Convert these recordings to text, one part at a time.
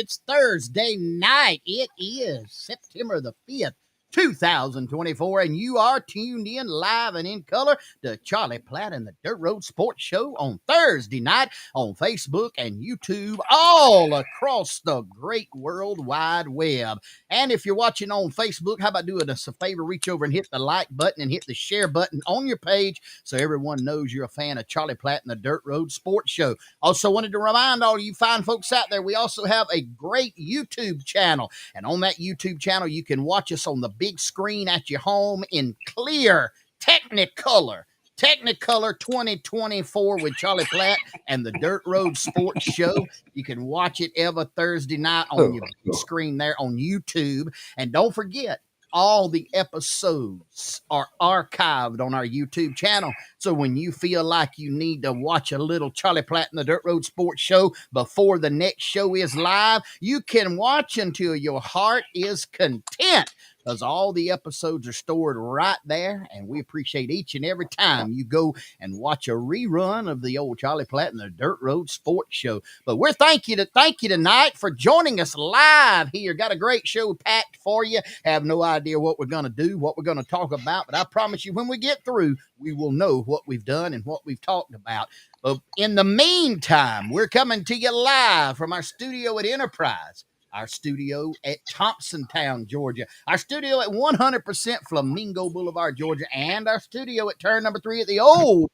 It's Thursday night. It is September the 5th, 2024, and you are tuned in live and in color to Charlie Platt and the Dirt Road Sports Show on Thursday night on Facebook and YouTube all across the great World Wide Web. And if you're watching on Facebook, how about doing us a favor? Reach over and hit the like button and hit the share button on your page so everyone knows you're a fan of Charlie Platt and the Dirt Road Sports Show. Also wanted to remind all you fine folks out there, we also have a great YouTube channel. And on that YouTube channel, you can watch us on the big screen at your home in clear Technicolor 2024 with Charlie Platt and the Dirt Road Sports Show. You can watch it every Thursday night on your big screen there on YouTube. And don't forget, all the episodes are archived on our YouTube channel. So when you feel like you need to watch a little Charlie Platt and the Dirt Road Sports Show before the next show is live, you can watch until your heart is content, because all the episodes are stored right there, and we appreciate each and every time you go and watch a rerun of the old Charlie Platt and the Dirt Road Sports Show. But we're thank you tonight for joining us live here. Got a great show packed for you. Have no idea what we're going to do, what we're going to talk about, but I promise you when we get through, we will know what we've done and what we've talked about. But in the meantime, we're coming to you live from our studio at Enterprise, our studio at Thompsontown, Georgia, our studio at 100% Flamingo Boulevard, Georgia, and our studio at turn number 3 at the old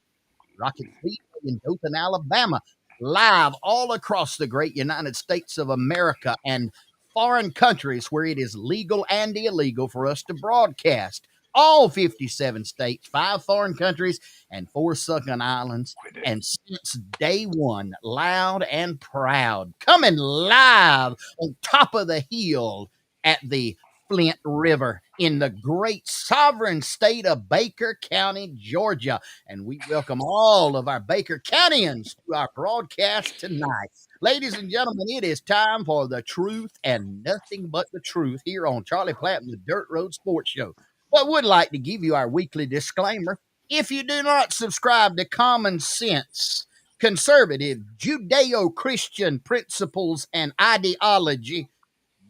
Rocket Speedway in Dothan, Alabama, live all across the great United States of America and foreign countries where it is legal and illegal for us to broadcast. All 57 states, 5 foreign countries, and 4 Sunken Islands. And since day one, loud and proud, coming live on top of the hill at the Flint River in the great sovereign state of Baker County, Georgia. And we welcome all of our Baker Countyans to our broadcast tonight. Ladies and gentlemen, it is time for the truth and nothing but the truth here on Charlie Platt and the Dirt Road Sports Show. But would like to give you our weekly disclaimer. If you do not subscribe to common sense, conservative, Judeo-Christian principles and ideology,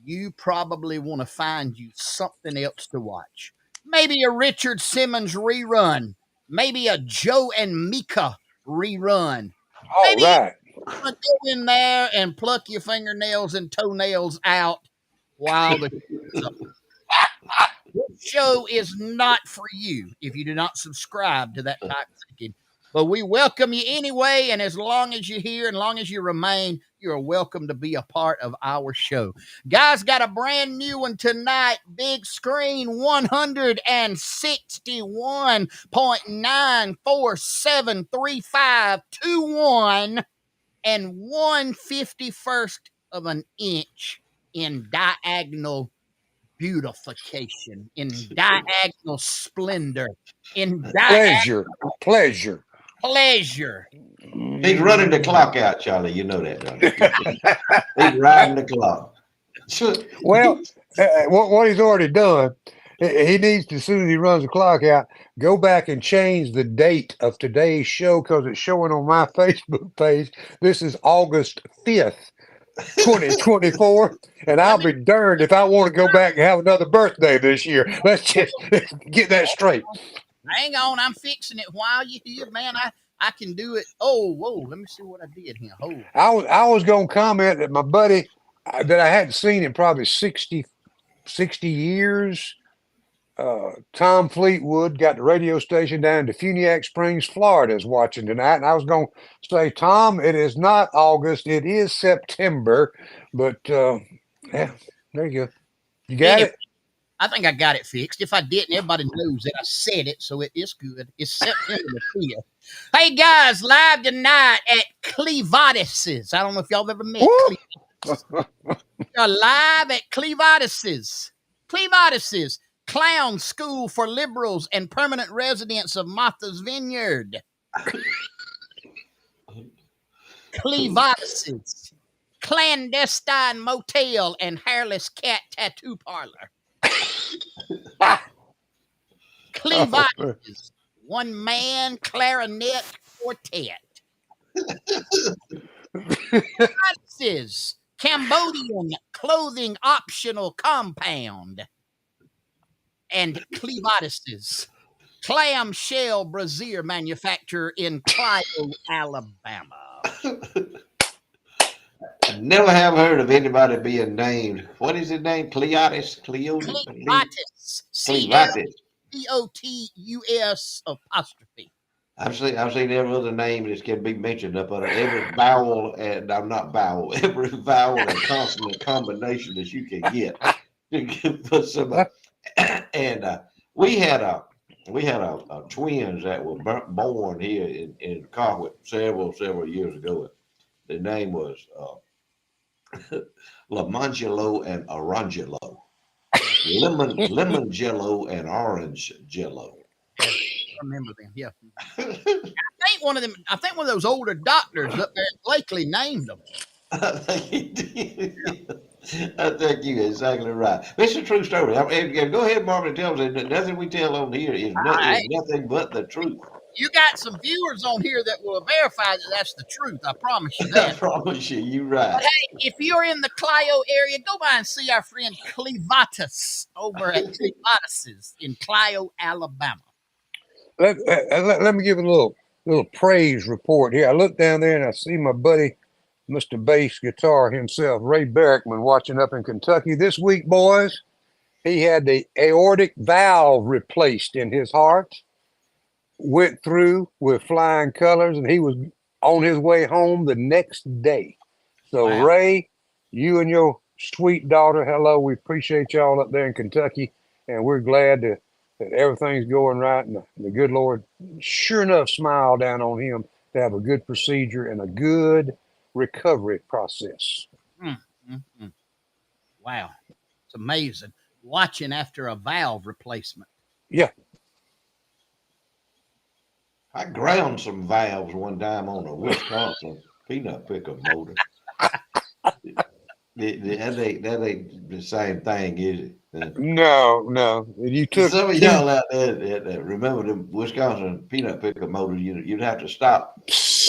you probably want to find you something else to watch. Maybe a Richard Simmons rerun. Maybe a Joe and Mika rerun. Maybe right. you want to go in there and pluck your fingernails and toenails out while the this show is not for you if you do not subscribe to that type of thinking. But we welcome you anyway, and as long as you're here and long as you remain, you're welcome to be a part of our show. Guys, got a brand new one tonight. Big screen, 161.9473521 and 1/51st of an inch in diagonal beautification, in diagonal splendor, in pleasure. He's running the clock out, Charlie. You know that, don't you? He's riding the clock. Well, what he's already done, he needs to, as soon as he runs the clock out, go back and change the date of today's show, because it's showing on my Facebook page. This is August 5th. 2024, and I'll be darned if I want to go back and have another birthday this year. Let's just get that straight. Hang on, I'm fixing it while you're here, man. I can do it. Oh, whoa, let me see what I did here. Hold. I was going to comment that my buddy that I hadn't seen in probably 60 years, Tom Fleetwood, got the radio station down in Funiac Springs, Florida, is watching tonight. And I was going to say, Tom, it is not August, it is September. But yeah, there you go. You got it? I think I got it fixed. If I didn't, everybody knows that I said it, so it is good. It's September the 5th. Hey, guys, live tonight at Clevitis's. I don't know if y'all have ever met Clevitis. You're live at Clevitis's. Clevitis's. Clown School for Liberals and Permanent Residents of Martha's Vineyard. Clevitis's. Clandestine Motel and Hairless Cat Tattoo Parlor. Clevitis's. One-man clarinet quartet. Clevitis's. Cambodian clothing optional compound, and Clevatises. Clamshell brazier manufacturer in Clio, Alabama. I never have heard of anybody being named. What is his name? Cleotis? Cleotis? Clevatis. Clevatis. Cleotus apostrophe. I've seen every other name that can be mentioned up under every vowel and I'm not vowel, every vowel and consonant combination that you can get. You can put some, and we had a twins that were born here in Carwood several years ago. The name was Lamangelo and Orangelo. Lemon jello and orange jello. I remember them. Yeah. I think one of those older doctors up there at Blakely named them. I think he did. I think you're exactly right. It's a true story. Go ahead, Marvin, and tell us that nothing we tell on here is nothing but the truth. You got some viewers on here that will verify that that's the truth. I promise you I that. promise you, you're right. But hey, if you're in the Clio area, go by and see our friend Clevatis over at Clevatises in Clio, Alabama. Let me give a little praise report here. I look down there and I see my buddy, Mr. Bass Guitar himself, Ray Barrickman, watching up in Kentucky this week, boys. He had the aortic valve replaced in his heart, went through with flying colors, and he was on his way home the next day. So, wow. Ray, you and your sweet daughter, hello, we appreciate y'all up there in Kentucky, and we're glad that everything's going right, and the good Lord sure enough smiled down on him to have a good procedure and a good recovery process. Wow. It's amazing. Watching after a valve replacement. Yeah. I ground some valves one time on a Wisconsin peanut picker motor. That ain't the same thing, is it? No. You took some of y'all out there that remember the Wisconsin peanut picker motor. You'd have to stop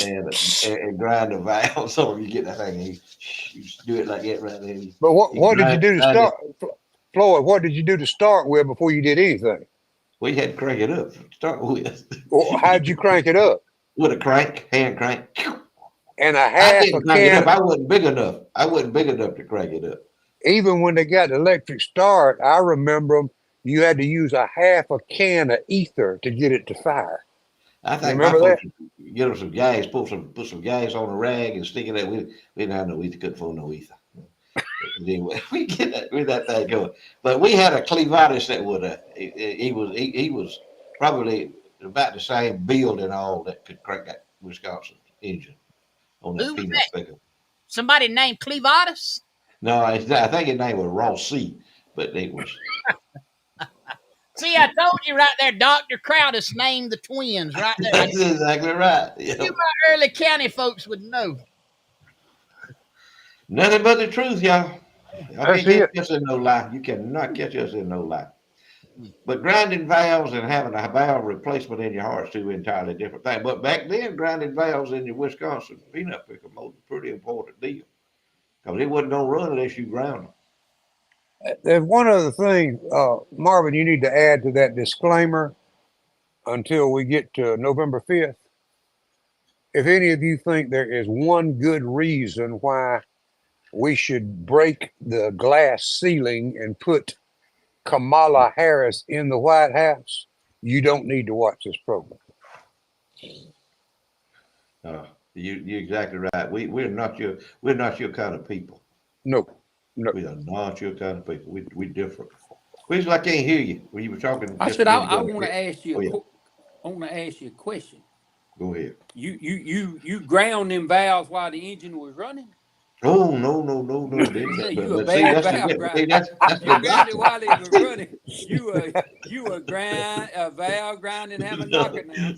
and grind the valve so you get that thing. You do it like that right there. But what did you do to start, Floyd? What did you do to start with before you did anything? We had to crank it up to start with. Well, how'd you crank it up? With a hand crank. And a half a can. I wasn't big enough. To crank it up. Even when they got the electric start, I remember them. You had to use a half a can of ether to get it to fire. I think remember that. Get them some gas, put some gas on a rag and stick it there. We didn't have no ether. Couldn't afford no ether. Anyway, we get that thing going. But we had a Clevatis that would. He was probably about the same build and all that could crank that Wisconsin engine on that peanut picker. Somebody named Clevatis? No, I think his name was Ross C. But it was. See, I told you right there, Dr. Crowdis named the twins right there. That's exactly right. Yep. You early county folks would know. Nothing but the truth, y'all. Y'all can't catch us in no lie. You cannot catch us in no lie. But grinding valves and having a valve replacement in your heart is two entirely different things. But back then, grinding valves in your Wisconsin peanut picker motor was a pretty important deal. Because it wasn't going to run unless you ground them. There's one other thing, Marvin, you need to add to that disclaimer until we get to November 5th. If any of you think there is one good reason why we should break the glass ceiling and put Kamala Harris in the White House, you don't need to watch this program. You're exactly right. We're not your kind of people. No. We are not your kind of people. We different. Reason I can't hear you when you were talking. I said I want to ask you. I want to ask you a question. Go ahead. You ground them valves while the engine was running? Oh no. You a bad valve grinder. You grounded while they were running. You were a valve grinder and have a knocker now.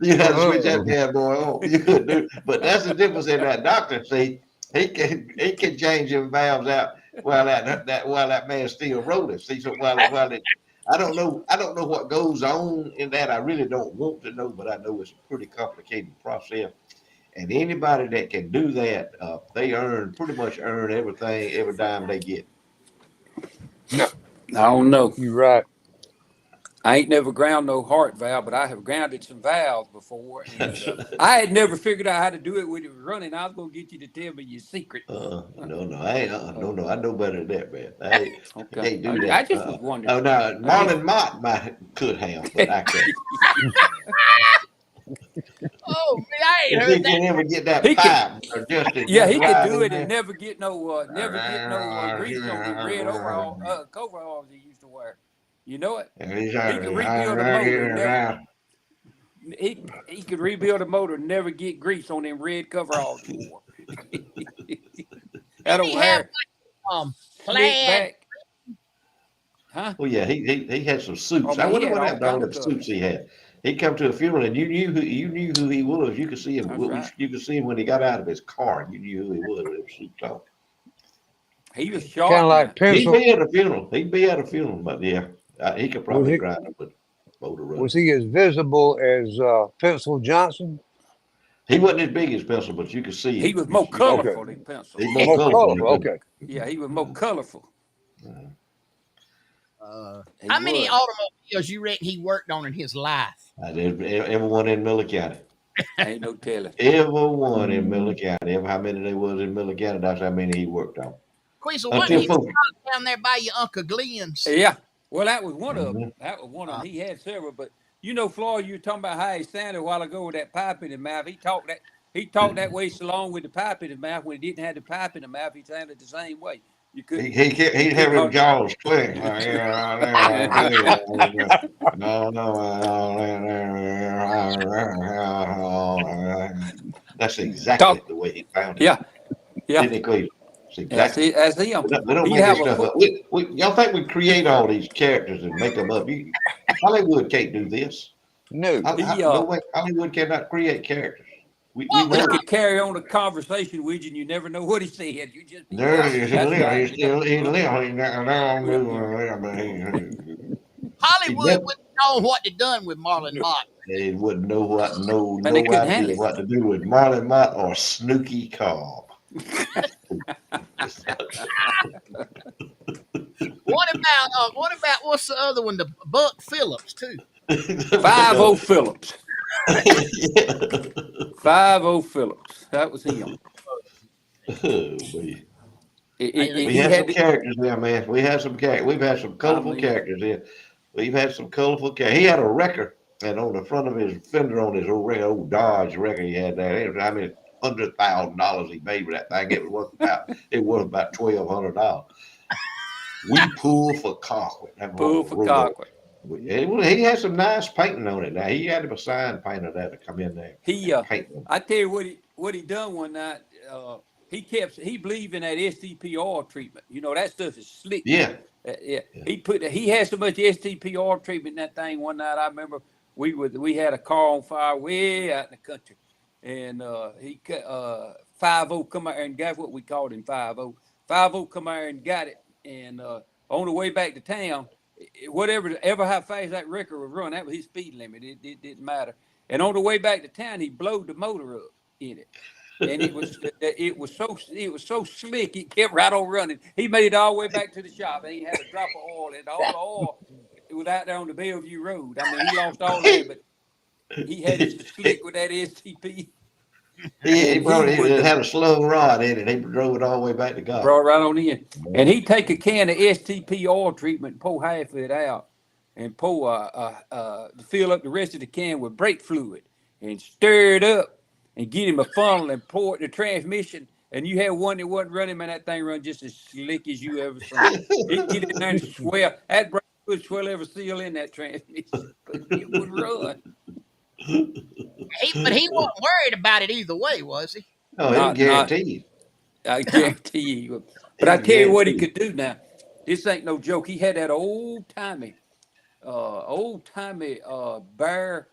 You had to switch that bad boy on. You couldn't do. But that's the difference in that doctor. See, he can change them valves out while that man's still rolling. See, so while it, I don't know what goes on in that. I really don't want to know, but I know it's a pretty complicated process. And anybody that can do that, they pretty much earn everything, every dime they get. I don't know. You're right. I ain't never ground no heart valve, but I have grounded some valves before. And I had never figured out how to do it when it was running. I was going to get you to tell me your secret. No, I ain't. No, I know better than that, man. I can't do that. I just was wondering. Oh, no, Marlon Mott could have, but I can't. Oh, man, I ain't If heard he that. can ever get that He pipe adjusted, Yeah, just he right could do in it there. and never get no grease on the red coveralls he used to wear. You know it. He could rebuild a motor and never. He could rebuild a motor and never get grease on them red coveralls he wore. That old He have hair Platt. slick back. Huh? Oh yeah, he had some suits. Oh, I man, he wonder had what all happened to all kind them of suits colors. he had. He'd come to a funeral and you knew who he was. You could see him. That's right. You could see him when he got out of his car. You knew who he was with them suits on. He was Kind sharp of like now. He'd pencil. be at a funeral. He'd be at a funeral, but yeah, he could Was probably he grind up a motor was running. he as visible as Pencil Johnson? He wasn't as big as Pencil, but you could see He him. was more Okay, colorful than Pencil. He's more more colorful. colorful. Okay. Yeah, he was more colorful. He How many was. automobiles you reckon he worked on in his life? Everyone in Miller County. Ain't no telling. Everyone in Miller County. How many there was in Miller County, that's how many he worked on. Queasel, wasn't Until he folks. down there by your Uncle Glenn's? Yeah. Well, that was one of them. Mhm. That was one of them. He had several, but you know, Floyd, you were talking about how he sounded a while ago with that pipe in his mouth. He talked that way so long with the pipe in his mouth. When he didn't have the pipe in the mouth, he sounded the same way. You couldn't. He'd have his jaws click. That's exactly Talk. the way he sounded. Yeah. Yeah. Didn't he, Cleveland? That's That's exactly. it. That's him. We don't He'd make have this a stuff up. Y'all think we create all these characters and make them up? Hollywood can't do this. No. No way. Hollywood cannot create characters. We What know he was it. could carry on a conversation with you, and you never know what he said. You just be There like, he is. that's right. He's he Hollywood never, wouldn't know what they done with Marlon Mott. they wouldn't know Man, they no couldn't handle idea it. what to do with Marlon Mott or Snooky Cobb. What about what's the other one? The Buck Phillips too. 5-0 Phillips. 5-0 Phillips. That was him. We had some characters there, man. We had some characters. We've had some colorful characters here. We've had some colorful characters. He had a wrecker, and on the front of his fender on his old Dodge wrecker he had there. I mean, $100,000 he made with that thing. It was about $1,200. We pulled for Cochran. Pull for Cochran. He had some nice painting on it. Now he had a sign painter there to come in there. I tell you what he done one night. He believed in that STP oil treatment. You know that stuff is slick. Yeah. He had so much STP oil treatment in that thing one night. I remember we had a car on fire way out in the country, and 5-0 come out and got what we called him 5-0. 5-0 come out and got it, and on the way back to town, how fast that wrecker would run, that was his speed limit. It didn't matter. And on the way back to town, he blowed the motor up in it. And it was so slick, it kept right on running. He made it all the way back to the shop, and he had a drop of oil, and all the oil was out there on the Bellevue Road. I mean, he lost all that, but he had it slick with that STP. He had a slow rod in it. He drove it all the way back to God. Brought it right on in. And he'd take a can of STP oil treatment and pour half of it out, and fill up the rest of the can with brake fluid, and stir it up. And get him a funnel and pour it in the transmission. And you had one that wasn't running, man, that thing run just as slick as you ever seen. He'd get in there and swell. That brake would swell every seal in that transmission. But it would run. But he wasn't worried about it either way, was he? Oh, he guaranteed. I guarantee you. But I tell you what he could do now. This ain't no joke. He had that old-timey Bear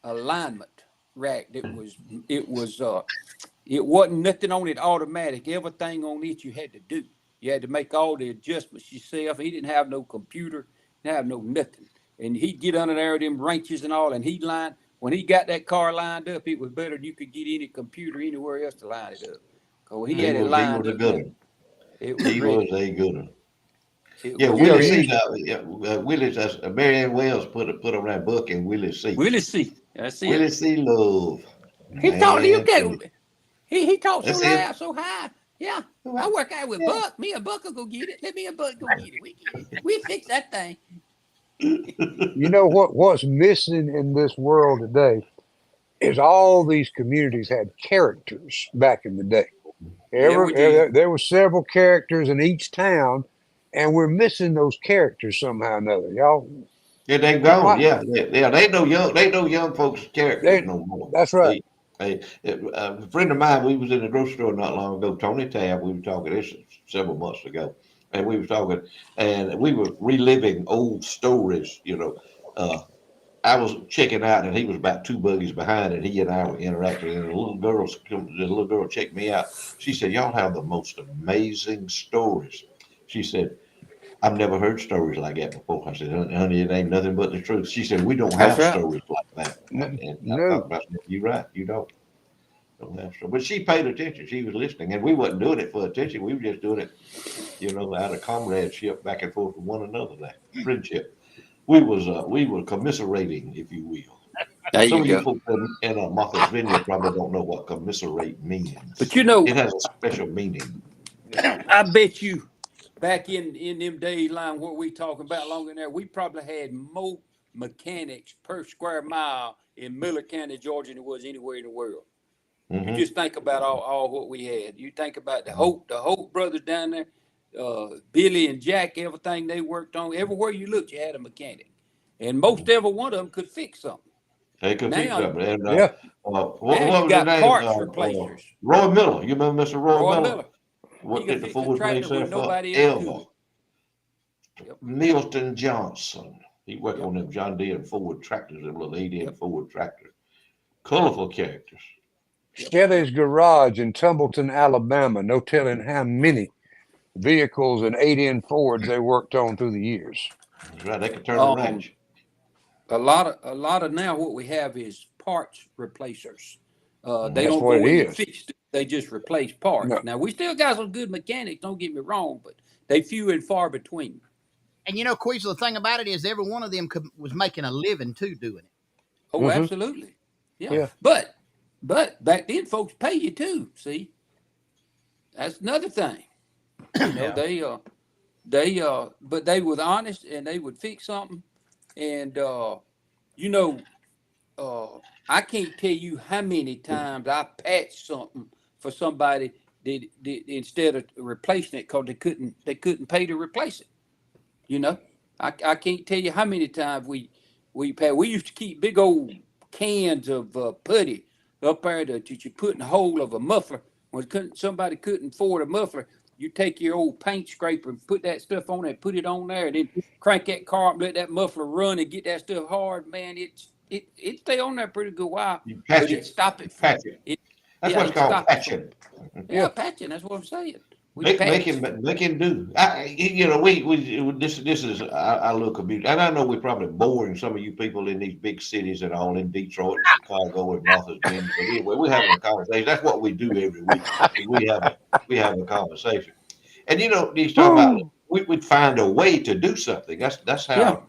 alignment rack that it wasn't nothing on it automatic. Everything on it you had to do. You had to make all the adjustments yourself. He didn't have no computer, didn't have no nothing. And he'd get under there with them wrenches and all, and he'd line when he got that car lined up, it was better than you could get any computer anywhere else to line it up. Cause when he had it He lined was a up, good man, one. it was He ready. was a good one. It Yeah, was You know, Willie he ready. C. used to, Willie, Mary Ann Wells put on that book, and Willie C. Willie C. That's it. Willie C. Love, He talked. You man. get. He talked so That's loud, him. so high. Yeah, I work out with Yeah. Buck. Me and Buck will go get it. Let me and Buck go get it. We get it. We fix that thing. you know what's missing in this world today is all these communities had characters back in the day. Yeah, we did. There were several characters in each town, and we're missing those characters somehow or another. Y'all, Yeah, they've gone. why? Yeah. They ain't no young folks characters They, no more. that's right. A friend of mine, we was in the grocery store not long ago, Tony Tab. We were talking this several months ago, and we were talking, and we were reliving old stories. I was checking out, and he was about two buggies behind, and he and I were interacting. And the little girl checked me out. She said, "Y'all have the most amazing stories." She said, "I've never heard stories like that before." I said, "Honey, it ain't nothing but the truth." She said, "We don't That's have right. stories like that." And I thought No, about it. You're right. You don't have stories. But she paid attention. She was listening, and we wasn't doing it for attention. We were just doing it, out of comradeship, back and forth with one another. That friendship. We were commiserating, if you will. There Some you of you go. folks in Martha's Vineyard probably don't know what commiserate means. But you know, It has a special meaning. I bet you back in them days line what we talking about longer than there, we probably had more mechanics per square mile in Miller County, Georgia than it was anywhere in the world. You Hmm. just think about all what we had. You think about the Hope brothers down there, Billy and Jack, everything they worked on. Everywhere you looked, you had a mechanic, and most every one of them could fix something. They could fix Now, something. And yeah, what you was his got name? parts replacers. Roy Miller. You remember Mr. Roy Roy Miller? Miller, he Worked could at the fix a Ford place tractor there when nobody else forever. could. Yep, Milton Johnson. He worked yep, on them John Deere and Ford tractors, them little 80 and yep, Ford tractors. Colorful characters. yep. Shelley's Garage in Tumbleton, Alabama. No telling how many vehicles and 80 Fords they worked on through the years. That's right. They could turn a Um, wrench. a lot of now what we have is parts replacers. They That's Hmm. don't what it go in and is. fix it. They just replace parts. No, Now we still got some good mechanics. Don't get me wrong, but they few and far between. And Queasel, the thing about it is every one of them was making a living too doing it. Oh, hmm absolutely. Yeah, yeah, but back then folks pay you too. See, that's another thing. Yeah. But they was honest and they would fix something. And you know, I can't tell you how many times I patched something for somebody that instead of replacing it because they couldn't pay to replace it. You know, I can't tell you how many times we used to keep big old cans of putty up there that you put in the hole of a muffler. When somebody couldn't afford a muffler, you take your old paint scraper and put that stuff on there, put it on there, and then crank that car up, let that muffler run and get that stuff hard. Man, it stay on there pretty good while, You but patch it it. stop it. Patch it. It That's yeah, what's it called stop it from patching. yeah. yeah patching. That's what I'm saying. We Making patched. making do. We this is our little community, and I know we're probably boring some of you people in these big cities and all in Detroit and Chicago and Martha's Vineyard. But anyway, we're having a conversation. That's what we do every week. Is we have a conversation. And he's talking about Woo. we'd find a way to do something. That's Yeah.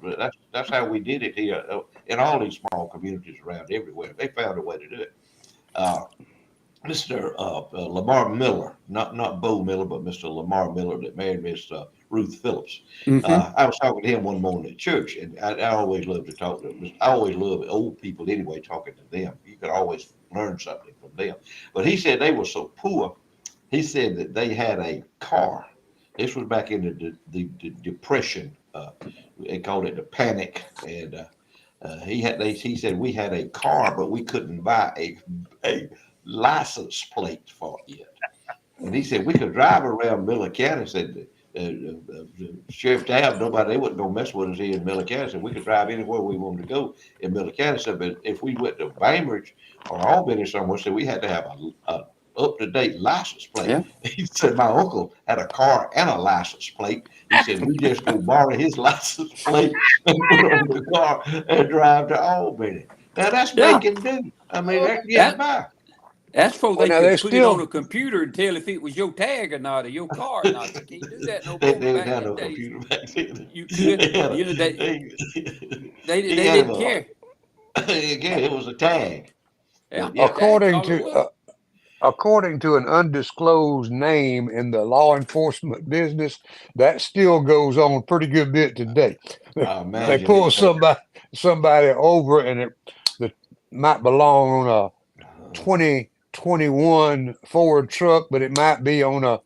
how we did it here in all these small communities around everywhere. They found a way to do it. Uh, Mr. Lamar Miller, not Bo Miller, but Mr. Lamar Miller that married Miss Ruth Phillips. Mm-hmm. I was talking to him one morning at church, and I always love to talk to them. I always love old people anyway, talking to them. You could always learn something from them. But he said they were so poor. He said that they had a car. This was back in the Depression. They called it the panic, and he said we had a car, but we couldn't buy a license plate for it. And he said we could drive around Miller County. Said the Sheriff Tab, they wasn't gonna mess with us here in Miller County. Said we could drive anywhere we wanted to go in Miller County. Said, but if we went to Bainbridge or Albany somewhere, said we had to have a up-to-date license plate. Yeah. He said my uncle had a car and a license plate. He said we just go borrow his license plate and put on the car and drive to Albany. Now that's Yeah. making do. I mean, that's getting by. That's before Well, they now could they put it on still a computer and tell if it was your tag or not, or your car or not. They can't do that no They more. But didn't back have in no the days, computer back then. you could. They had a, You know, he they had him didn't care. again. It was a tag, Yeah, but yeah, that's according all it to was. according to an undisclosed name in the law enforcement business, that still goes on a pretty good bit today. I They imagine pull it does. somebody over and it might belong on a 2021 Ford truck, but it might be on a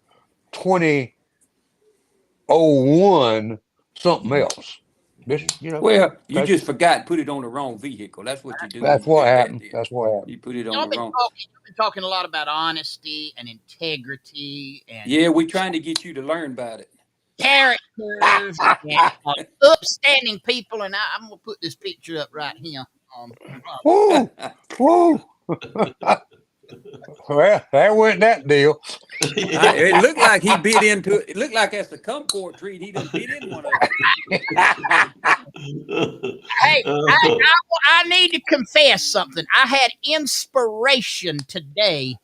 2001 something else. This, Well, you that's just forgot to put it on the wrong vehicle. That's what you do when that's you what do that. happened. Then That's what happened. you put it on Y'all the been wrong. talking a lot about honesty and integrity and Yeah, we trying to get you to learn about it. characters and upstanding people. And I'm gonna put this picture up right here. Woo, woo. Well, there went that deal. It looked like he bit into it. It looked like that's a kumquat tree. He done bit in one of them. Hey, I need to confess something. I had inspiration today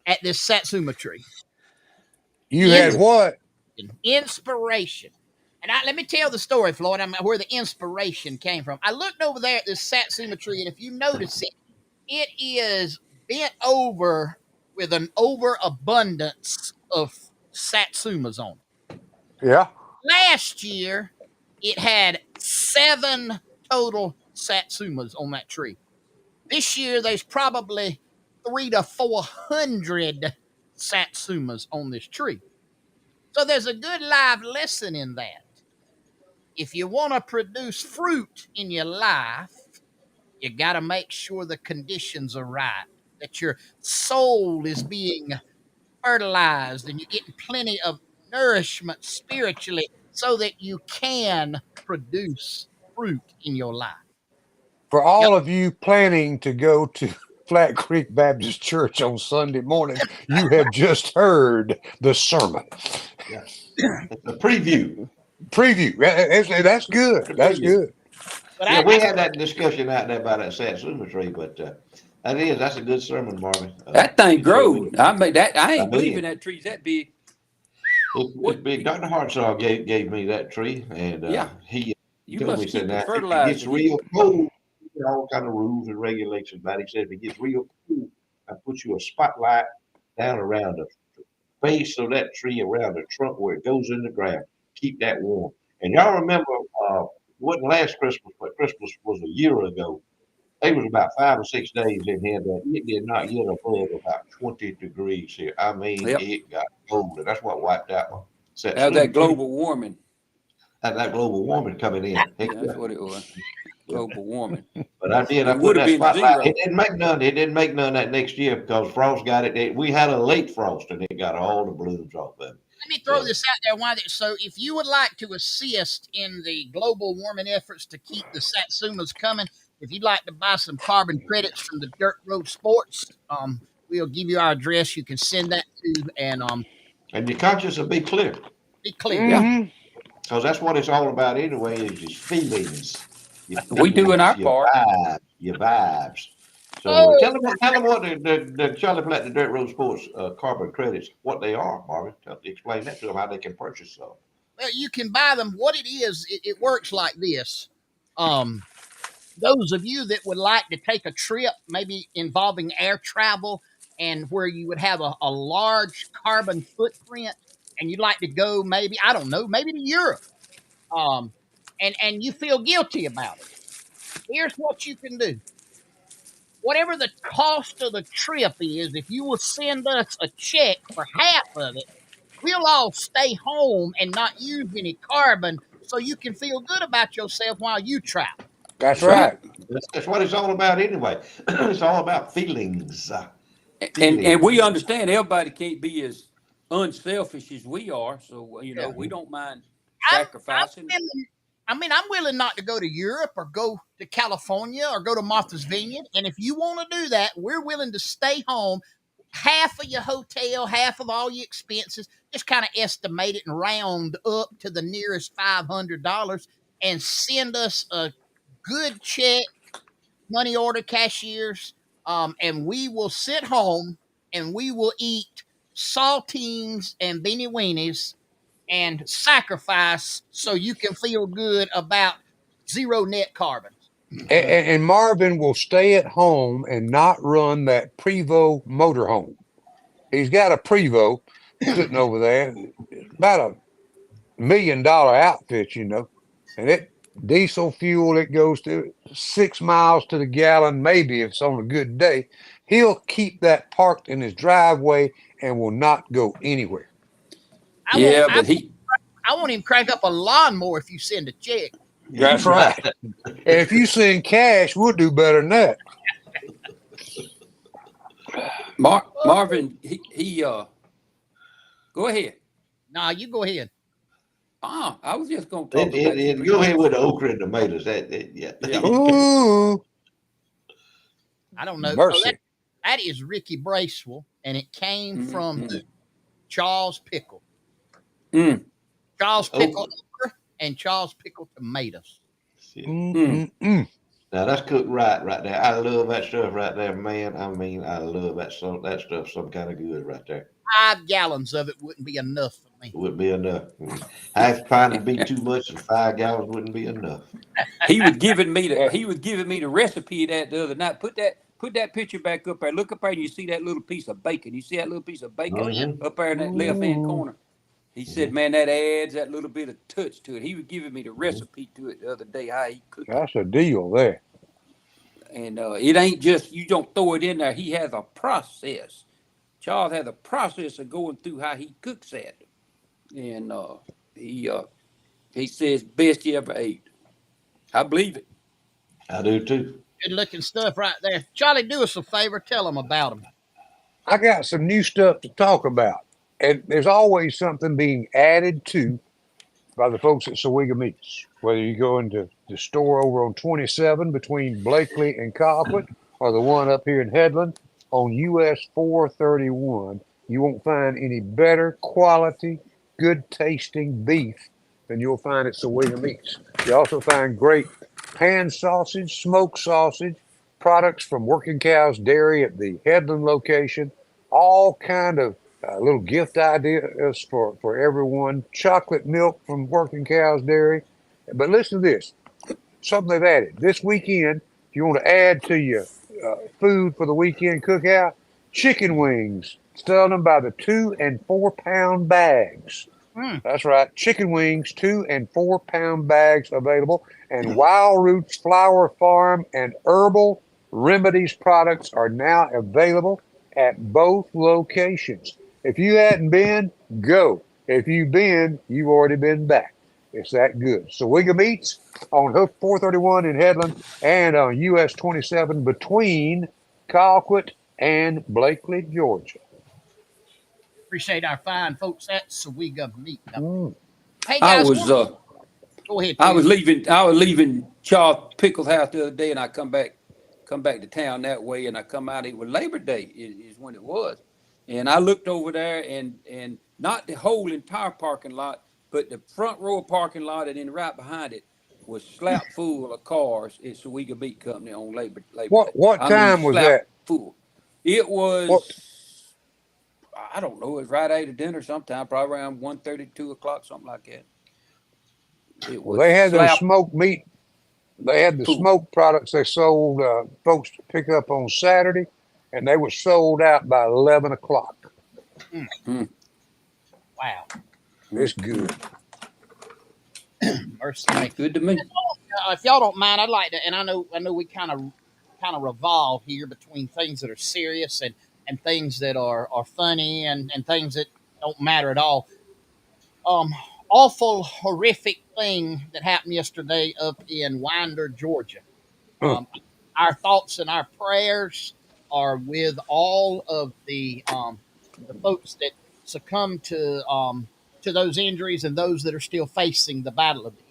at this Satsuma tree. You had what? Inspiration. And let me tell the story, Floyd, where the inspiration came from. I looked over there at this Satsuma tree, and if you notice it, it is bent over with an overabundance of Satsumas on it. Yeah. Last year, it had 7 total Satsumas on that tree. This year, there's probably 300 to 400 Satsumas on this tree. So there's a good live lesson in that. If you want to produce fruit in your life, you got to make sure the conditions are right, that your soul is being fertilized and you're getting plenty of nourishment spiritually so that you can produce fruit in your life. For Yep. all of you planning to go to Flat Creek Baptist Church on Sunday morning, you have just heard the sermon. Yeah. It's a preview. Preview. That's good. That's good. But Yeah, we had that discussion out there about that Satsuma tree, but that's a good sermon, Marvin. That thing It sure is. growed. I mean, that I I ain't mean, believing that tree's that big. it's What? big. Dr. Hartsaw gave me that tree, and Yeah, he you told me, must he said, keep now, it if it gets fertilizing it. real cold, all kind of rules and regulations about it. He said, if it gets real cold, I put you a spotlight down around the base of that tree, around the trunk where it goes in the ground. Keep that warm. And y'all remember, wasn't last Christmas, but Christmas was a year ago. It was about 5 or 6 days in here that it did not get above about 20 degrees here. I mean, Yep, it got cold, and that's what wiped out my how's Satsuma that tree. global warming? Had that global warming coming in. Heck That's yeah. what it was. Yeah. Global warming. But I did. I It put would have that been spotlight. It 0. didn't make none. It didn't make none that next year because frost got it. We had a late frost, and it got all the blooms off of it. let me throw So this out there. So if you would like to assist in the global warming efforts to keep the Satsumas coming, if you'd like to buy some carbon credits from the Dirt Road Sports, we'll give you our address. You can send that to and and your conscience will be clear be clear. Yeah, Mm-hmm. because that's what it's all about anyway. Is just we doing our your part. vibes. So Oh, tell them what the Charlie Platt, the Dirt Road Sports carbon credits, what they are, Marvin. Explain that to them how they can purchase some. well, you can buy them. What it is, it works like this. Um, those of you that would like to take a trip, maybe involving air travel, and where you would have a large carbon footprint, and you'd like to go, maybe I don't know, maybe to Europe, um, and you feel guilty about it. Here's what you can do. Whatever the cost of the trip is, if you will send us a check for half of it, we'll all stay home and not use any carbon so you can feel good about yourself while you travel. That's That's right. right. That's what it's all about anyway. It's all about feelings. And we Feelings. understand everybody can't be as unselfish as we are. So Yeah. we don't mind I'm sacrificing. willing. I mean, I'm willing not to go to Europe or go to California or go to Martha's Vineyard. And if you want to do that, we're willing to stay home. Half of your hotel, half of all your expenses, just kind of estimate it and round up to the nearest $500 and send us a good check money order cashiers, and we will sit home and we will eat saltines and beanie weenies and sacrifice so you can feel good about zero net carbon. And Marvin will stay at home and not run that Prevost motorhome. He's got a Prevost sitting over there, about $1 million outfit, you know, and it diesel fuel, it goes to 6 miles to the gallon, maybe if it's on a good day. He'll keep that parked in his driveway and will not go anywhere. I want Yeah, I, but he I want him to crank up a lawnmower if you send a check. That's right. And if you send cash, we'll do better than that. Marvin, he go ahead. Nah, you go ahead. I was just gonna talk about And go ahead with the okra and tomatoes. Yeah. Yeah. Ooh, I don't know. Oh, mercy. that is Ricky Bracewell, and it came from Mm. Charles Pickle. Mm. Charles Pickle Okra. okra and Charles Pickle tomatoes. Mm. Now that's cooked right there. I love that stuff right there, man. I mean, I love that stuff. Some kind of good right there. 5 gallons of it wouldn't be enough for me. It wouldn't be enough. Half pint would be too much, and 5 gallons wouldn't be enough. He was giving me the recipe of that the other night. Put that picture back up there. Look up there and you see that little piece of bacon. You see that little piece of bacon Mm-hmm. up there in that left hand Ooh. corner. He said, "Man, that adds that little bit of touch to it." He was giving me the recipe to it the other day, how he cooked it. That's a deal there. And it ain't just you don't throw it in there. He has a process. Charles has a process of going through how he cooks that, and he says best he ever ate. I believe it. I do too. Good looking stuff right there. Charlie, do us a favor. Tell them about them. I got some new stuff to talk about. And there's always something being added to by the folks at Sawega Meats. Whether you go into the store over on 27 between Blakely and Colquitt, or the one up here in Headland on US 431, you won't find any better quality, good tasting beef than you'll find at Sawega Meats. You also find great pan sausage, smoked sausage, products from Working Cows Dairy at the Headland location, all kind of little gift ideas for everyone. Chocolate milk from Working Cows Dairy. But listen to this, something they've added. This weekend, if you want to add to your food for the weekend cookout, chicken wings, selling them by the 2 and 4 pound bags. That's right. Chicken wings, 2 and 4 pound bags available. And Wild Roots Flower Farm and Herbal Remedies products are now available at both locations. If you hadn't been, go. If you've been, you've already been back. It's that good. So Sawega Meats on Hook 431 in Headland and on US 27 between Colquitt and Blakely, Georgia. Appreciate our fine folks at Sawega Meat. Mm. Hey I guys, was go ahead. I was Terry. leaving Charles Pickle's house the other day, and I come back to town that way, and I come out. It was Labor Day is when it was, and I looked over there, and not the whole entire parking lot, but the front row parking lot, and then right behind it was slap full of cars at Sawega Meat Company on Labor Day. What I mean, time was slap that? full. It What? was I don't know. It was right after dinner sometime, probably around 1:30, 2 o'clock, something like that. It Well, was they had them slap smoked meat. They had the full. smoked products they sold folks to pick up on Saturday, and they were sold out by 11 o'clock. Mm. Wow. It's good. Mercy. Sounds good to me. If y'all don't mind, I'd like to, and I know we kind of revolve here between things that are serious and things that are funny and things that don't matter at all. Awful, horrific thing that happened yesterday up in Winder, Georgia. Huh. Our thoughts and our prayers are with all of the folks that succumbed to those injuries and those that are still facing the battle of it.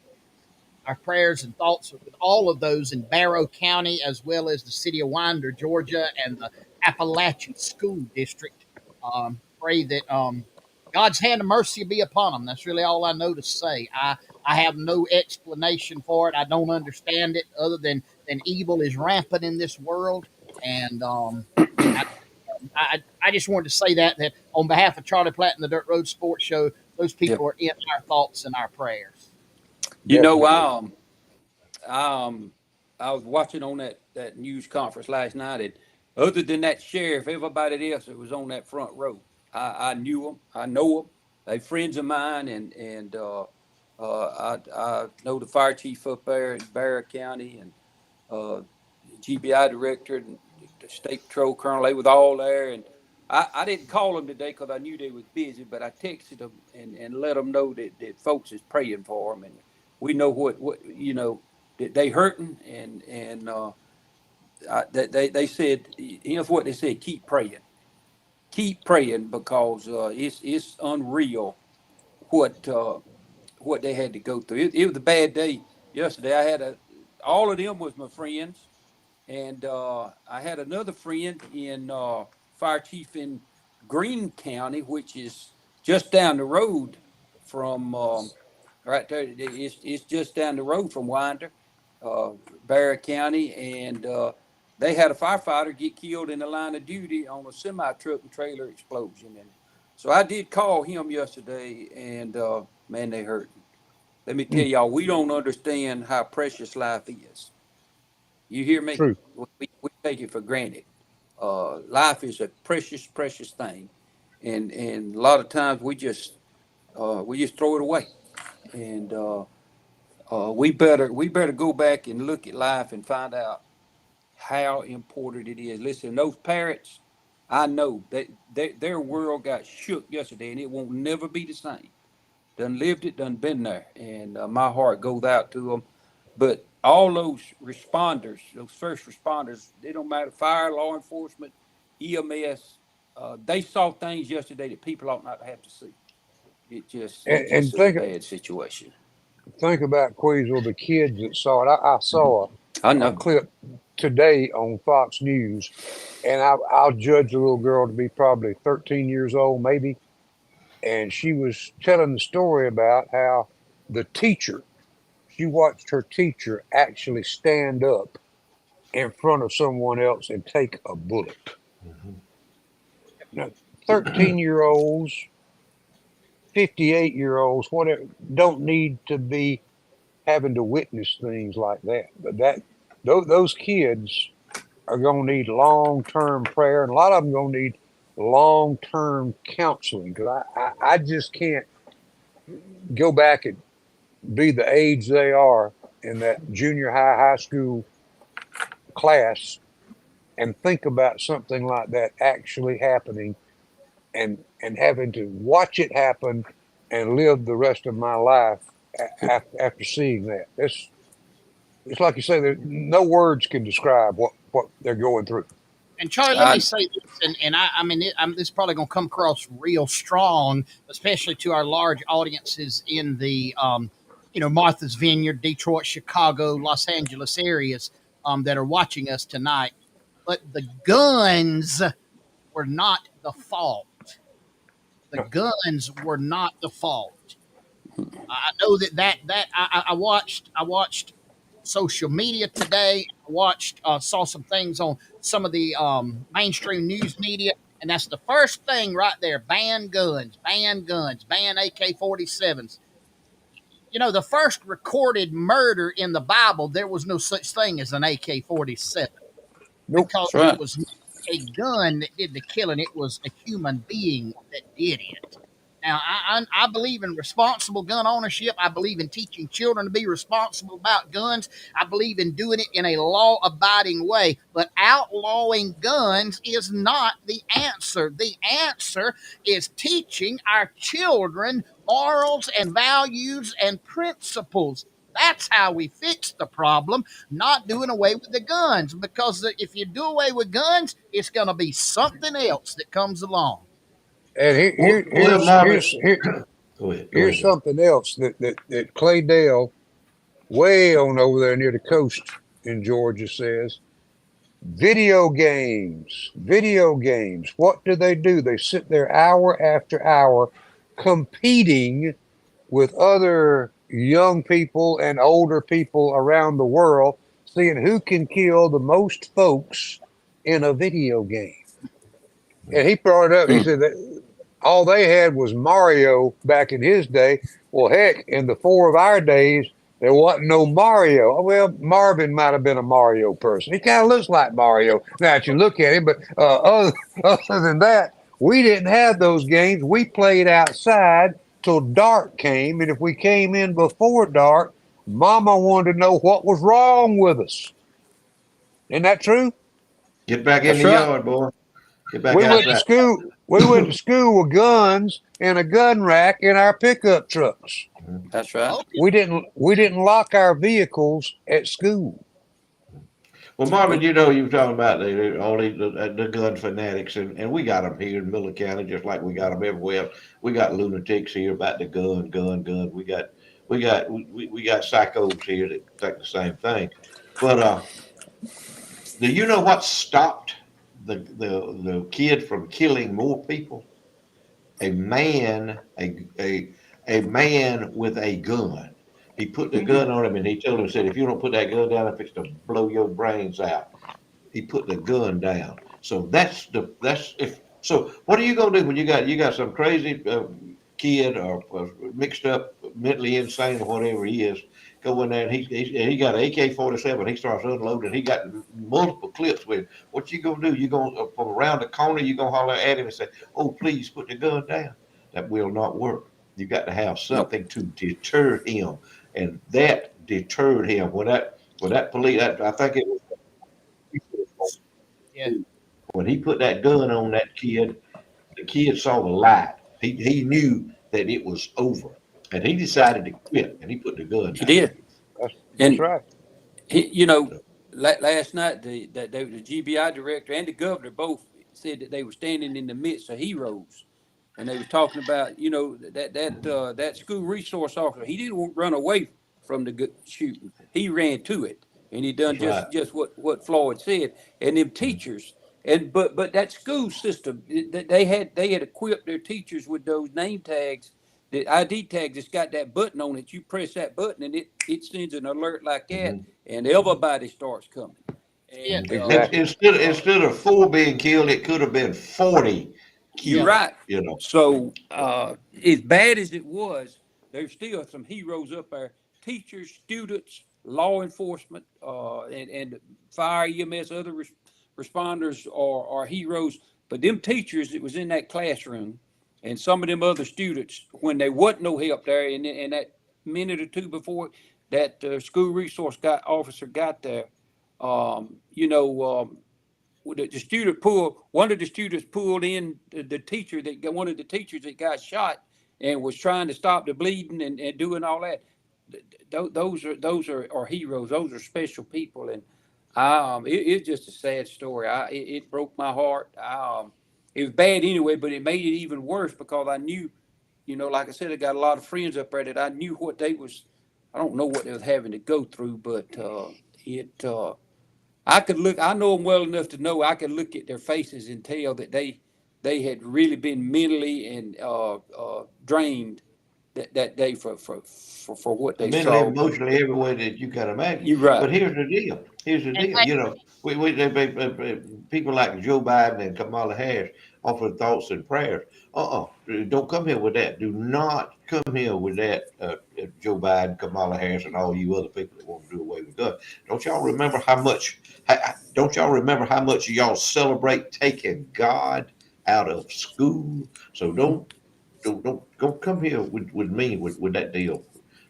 Our prayers and thoughts are with all of those in Barrow County, as well as the city of Winder, Georgia, and the Appalachian School District. Pray that God's hand of mercy be upon them. That's really all I know to say. I have no explanation for it. I don't understand it other than and evil is rampant in this world. And I just wanted to say that on behalf of Charlie Platt and the Dirt Road Sports Show, those Yep. people are in our thoughts and our prayers. You know, Definitely. I was watching on that news conference last night, and other than that sheriff, everybody else that was on that front row, I knew them. I know them. They friends of mine, and I know the fire chief up there in Barrow County, and uh, GBI director and the state patrol colonel. They was all there, and I didn't call them today because I knew they was busy, but I texted them and let them know that folks is praying for them, and we know what that they hurting, and they said, here's what they said: keep praying, because it's unreal what what they had to go through. It was a bad day yesterday. All of them was my friends, and I had another friend in fire chief in Greene County, which is just down the road from right there. It's just down the road from Winder, Barrow County, and they had a firefighter get killed in the line of duty on a semi truck and trailer explosion. And so I did call him yesterday, and man, they hurt. Let me tell y'all, we don't understand how precious life is. You hear me? True. We take it for granted. Life is a precious, precious thing, and a lot of times we just throw it away. And we better go back and look at life and find out how important it is. Listen, those parents, I know that their world got shook yesterday, and it won't never be the same. Done lived it, done been there, and my heart goes out to them. But all those responders, those first responders, they don't matter, fire, law enforcement, EMS, they saw things yesterday that people ought not to have to see. It just And is a bad situation. think about Queasville, the kids that saw it. I saw I a know. clip today on Fox News, and I'll judge the little girl to be probably 13 years old, maybe. And she was telling the story about how the teacher, she watched her teacher actually stand up in front of someone else and take a bullet. Now, 13-year-olds, 58-year-olds, whatever, don't need to be having to witness things like that. But those kids are going to need long-term prayer, and a lot of them going to need long-term counseling, because I just can't go back and be the age they are in that junior high school class and think about something like that actually happening, and having to watch it happen and live the rest of my life after seeing that. It's like you say, no words can describe what they're going through. And Charlie, let me I say this, and I mean, this is probably going to come across real strong, especially to our large audiences in the, Martha's Vineyard, Detroit, Chicago, Los Angeles areas that are watching us tonight. But the guns were not the fault. The guns were not the fault. I know I watched social media today. I watched saw some things on some of the mainstream news media, and that's the first thing right there: ban guns, ban guns, ban AK-47s. The first recorded murder in the Bible, there was no such thing as an AK-47, Nope. because That's it right. was not a gun that did the killing; it was a human being that did it. Now, I believe in responsible gun ownership. I believe in teaching children to be responsible about guns. I believe in doing it in a law abiding way. But outlawing guns is not the answer. The answer is teaching our children morals and values and principles. That's how we fix the problem, not doing away with the guns. Because if you do away with guns, it's going to be something else that comes along. And Well, Marvin, go here's ahead, Doc. something else that Clay Dale, way on over there near the coast in Georgia, says. Video games. What do? They sit there hour after hour competing with other young people and older people around the world, seeing who can kill the most folks in a video game. And he brought it up. He said that all they had was Mario back in his day. Well, heck, in the 4 of our days, there wasn't no Mario. Well, Marvin might have been a Mario person. He kind of looks like Mario now that you look at him. But other than that, we didn't have those games. We played outside till dark came. And if we came in before dark, Mama wanted to know what was wrong with us. Isn't that true? Get back in That's the right. yard, boy. Get back We went to outside. school. We went to school with guns and a gun rack in our pickup trucks. That's right. Okay. We didn't lock our vehicles at school. Well, Marvin, you know, you were talking about all the gun fanatics, and we got them here in Miller County, just like we got them everywhere. We got lunatics here about the gun. We got psychos here that think the same thing. But do you know what stopped the kid from killing more people? A man, a man with a gun. He put the gun on him and he told him, said, if you don't put that gun down, I'm fixing to blow your brains out. He put the gun down. So so what are you gonna do when you got some crazy kid or mixed up, mentally insane or whatever he is, go in there and he got an AK-47. He starts unloading. He got multiple clips with him. What you gonna do? You gonna from around the corner? You gonna holler at him and say, "Oh, please put the gun down." That will not work. You got to have something to deter him, and that deterred him. When that police, I think it was. Yeah. When he put that gun on that kid, the kid saw the light. He knew that it was over, and he decided to quit. And he put the gun down. He did. That's And right. he, last night the GBI director and the governor both said that they were standing in the midst of heroes, and they were talking about that school resource officer. He didn't run away from the shooting. He ran to it, and he done That's right. just what Floyd said. And them teachers, but that school system, they had equipped their teachers with those name tags, the ID tag that's got that button on it. You press that button and it sends an alert like that, and everybody starts coming. Yeah. And Exactly. Instead of 4 being killed, it could have been 40 killed. you're right. You know. So as bad as it was, there's still some heroes up there: teachers, students, law enforcement, and fire, EMS, other responders are heroes. But them teachers that was in that classroom, and some of them other students, when there wasn't no help there, and that minute or two before that school resource officer got there, the student pulled, one of the students pulled in the teacher that got, one of the teachers that got shot and was trying to stop the bleeding and doing all that. Those are heroes. Those are special people. And it's just a sad story. It broke my heart. It was bad anyway, but it made it even worse because I knew, like I said, I got a lot of friends up there that I knew what they was. I don't know what they was having to go through, but I could look. I know them well enough to know I could look at their faces and tell that they had really been mentally and drained that day for what they Mentally, saw. emotionally, every way that you can imagine. You're right. But here's the deal. You know, people like Joe Biden and Kamala Harris offer thoughts and prayers. Don't come here with that. Do not come here with that, Joe Biden, Kamala Harris, and all you other people that want to do away with guns. Don't y'all remember how much? Don't y'all remember how much y'all celebrate taking God out of school? So don't come here with me with that deal.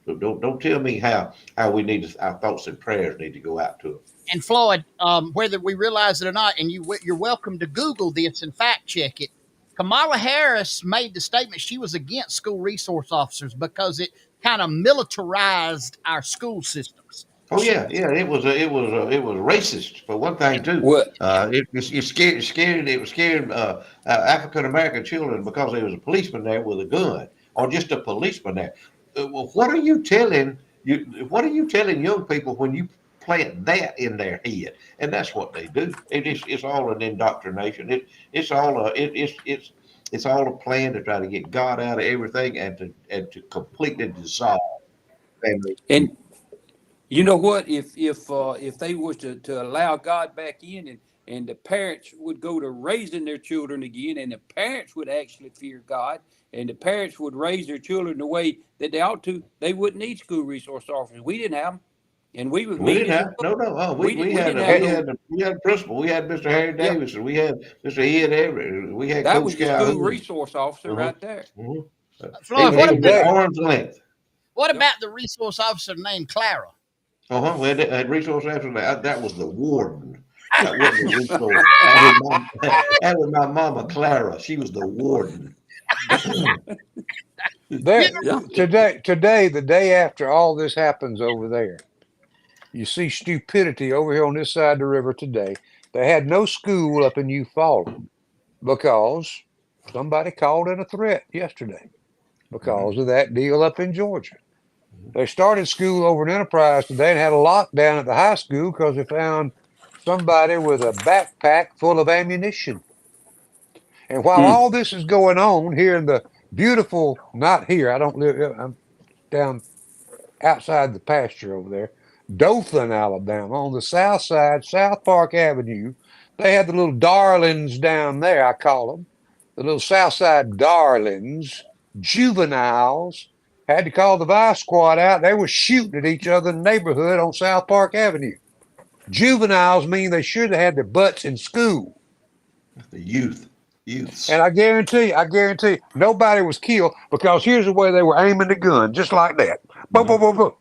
So don't tell me how we need our thoughts and prayers need to go out to them. And Floyd, whether we realize it or not, and you're welcome to Google this and fact check it. Kamala Harris made the statement she was against school resource officers because it kind of militarized our school systems. Oh yeah, it was racist for one thing too. What? It scared African American children because there was a policeman there with a gun, or just a policeman there. Well, what are you telling young people when you plant that in their head? And that's what they do. It's all an indoctrination. It's all a plan to try to get God out of everything and to completely dissolve family. And You know what? If they was to allow God back in, and the parents would go to raising their children again, and the parents would actually fear God, and the parents would raise their children the way that they ought to, they wouldn't need school resource officers. We didn't have them, and we was We mean didn't as have no. Oh, we had didn't a, have we no. had a principal. We had Mr. Harry Yeah, Davidson. We had Mr. Ed Everett. We had that Coach was the school Calhoun. resource officer Uh-huh. right there. Uh-huh. Floyd, He was at today, arm's length. what Yep. about the resource officer named Clara? We had resource officer. That was the warden. That wasn't the resource. That was my mama Clara. She was the warden. there Yeah. today, the day after all this happens over there, you see stupidity over here on this side of the river today. They had no school up in Eufaula because somebody called in a threat yesterday because of that deal up in Georgia. They started school over in Enterprise today and had a lockdown at the high school because they found somebody with a backpack full of ammunition. And while Mm. all this is going on here in the beautiful, not here, I don't live, I'm down outside the pasture over there, Dothan, Alabama, on the south side, South Park Avenue. They had the little darlings down there, I call them, the little south side darlings, juveniles, had to call the vice squad out. They were shooting at each other in the neighborhood on South Park Avenue. Juveniles mean they should have had their butts in school. The youths. And I guarantee, nobody was killed because here's the way they were aiming the gun, just like that. Boom, boom, boom, boom.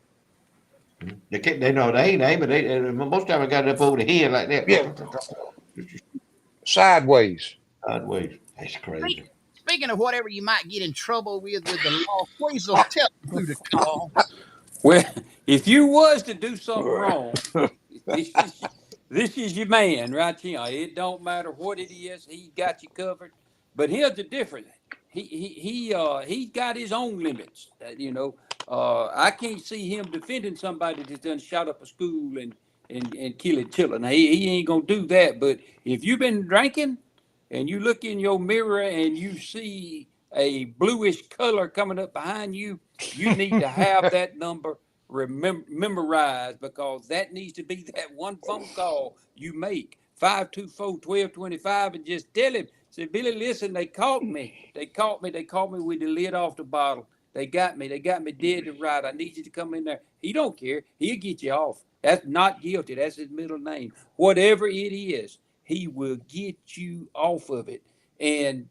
They know they ain't aiming. Most time I got it up over the head like that. Yeah, sideways. Sideways. That's crazy. Speaking of whatever you might get in trouble with the law, Queasel, tell them who to call. Well, if you was to do something wrong, this is this is your man right here. It don't matter what it is, he got you covered. But here's the difference. He's got his own limits. I can't see him defending somebody that's done shot up a school and killing children. He ain't gonna do that. But if you've been drinking and you look in your mirror and you see a bluish color coming up behind you, you need to have that number memorized, because that needs to be that one phone call you make, 524-1225, and just tell him, say, Billy, listen, they caught me. They caught me with the lid off the bottle. They got me dead to right. I need you to come in there. He don't care. He'll get you off. That's not guilty. That's his middle name. Whatever it is, he will get you off of it. And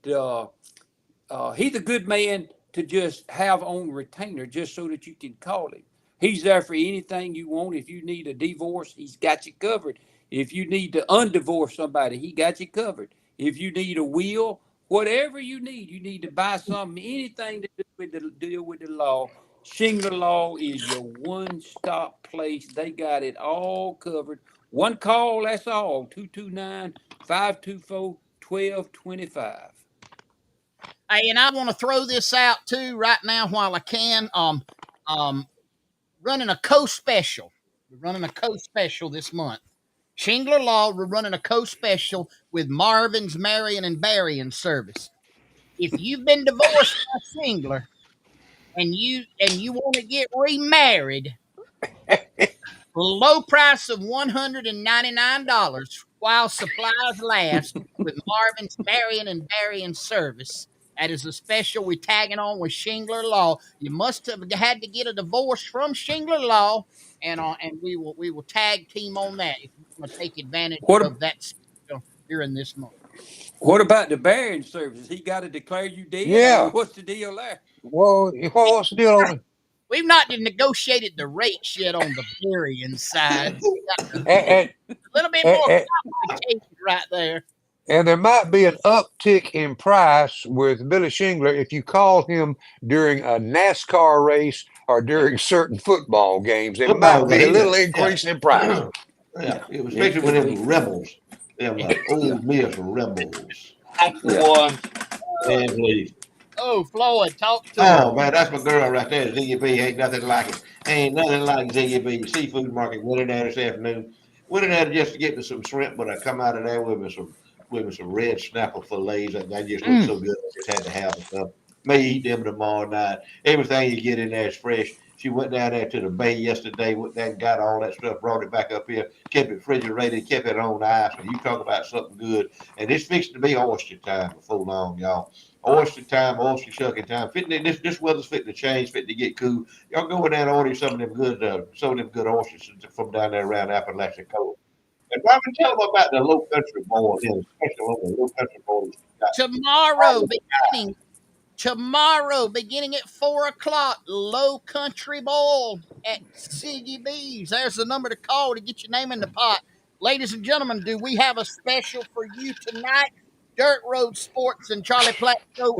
he's a good man to just have on retainer just so that you can call him. He's there for anything you want. If you need a divorce, he's got you covered. If you need to undivorce somebody, he got you covered. If you need a will, whatever you need to buy something, anything to deal with the law, Shingler Law is your one-stop place. They got it all covered. One call, that's all. 229-524-1225. Hey, and I want to throw this out too right now while I can. Running a co-special. We're running a co-special this month. Shingler Law, we're running a co-special with Marvin's Marion and Berrien service. If you've been divorced by Shingler and you want to get remarried for a low price of $199 while supplies last with Marvin's Marion and Berrien service. That is a special we're tagging on with Shingler Law. You must have had to get a divorce from Shingler Law, and we will tag team on that if you want to take advantage What of that special here in this month. What about the Berrien service? He got to declare you dead? Yeah. What's the deal there? Well, what's the deal on it? We've not negotiated the rates yet on the Berrien side. And, A little bit more and, complicated right there. and there might be an uptick in price with Billy Shingler if you call him during a NASCAR race or during certain football games. There might be a little increase in price. Yeah, especially when it was rebels. Them old Miss rebels. One. Man, please. Oh, Floyd, talk to Oh her. man, that's my girl right there. ZUB ain't nothing like it. Ain't nothing like ZUB. Seafood market. Went in there this afternoon. Went in there just to get me some shrimp, but I come out of there with me some red snapper fillets. They just look so good. I just had to have them. May eat them tomorrow night. Everything you get in there is fresh. She went down there to the bay yesterday, went there and got all that stuff, brought it back up here, kept it refrigerated, kept it on ice. And you talk about something good. And it's fixing to be oyster time before long, y'all. Oyster time, oyster shucking time. This weather's fitting to change, fitting to get cool. Y'all go in there and order some of them good oysters from down there around Appalachian Coast. And Robin, tell them about the low country bowl, especially on the low country bowl. Tomorrow, beginning at 4 o'clock, Low Country Bowl at Ziggy B's. There's the number to call to get your name in the pot. Ladies and gentlemen, do we have a special for you tonight? Dirt Road Sports and Charlie Platt Show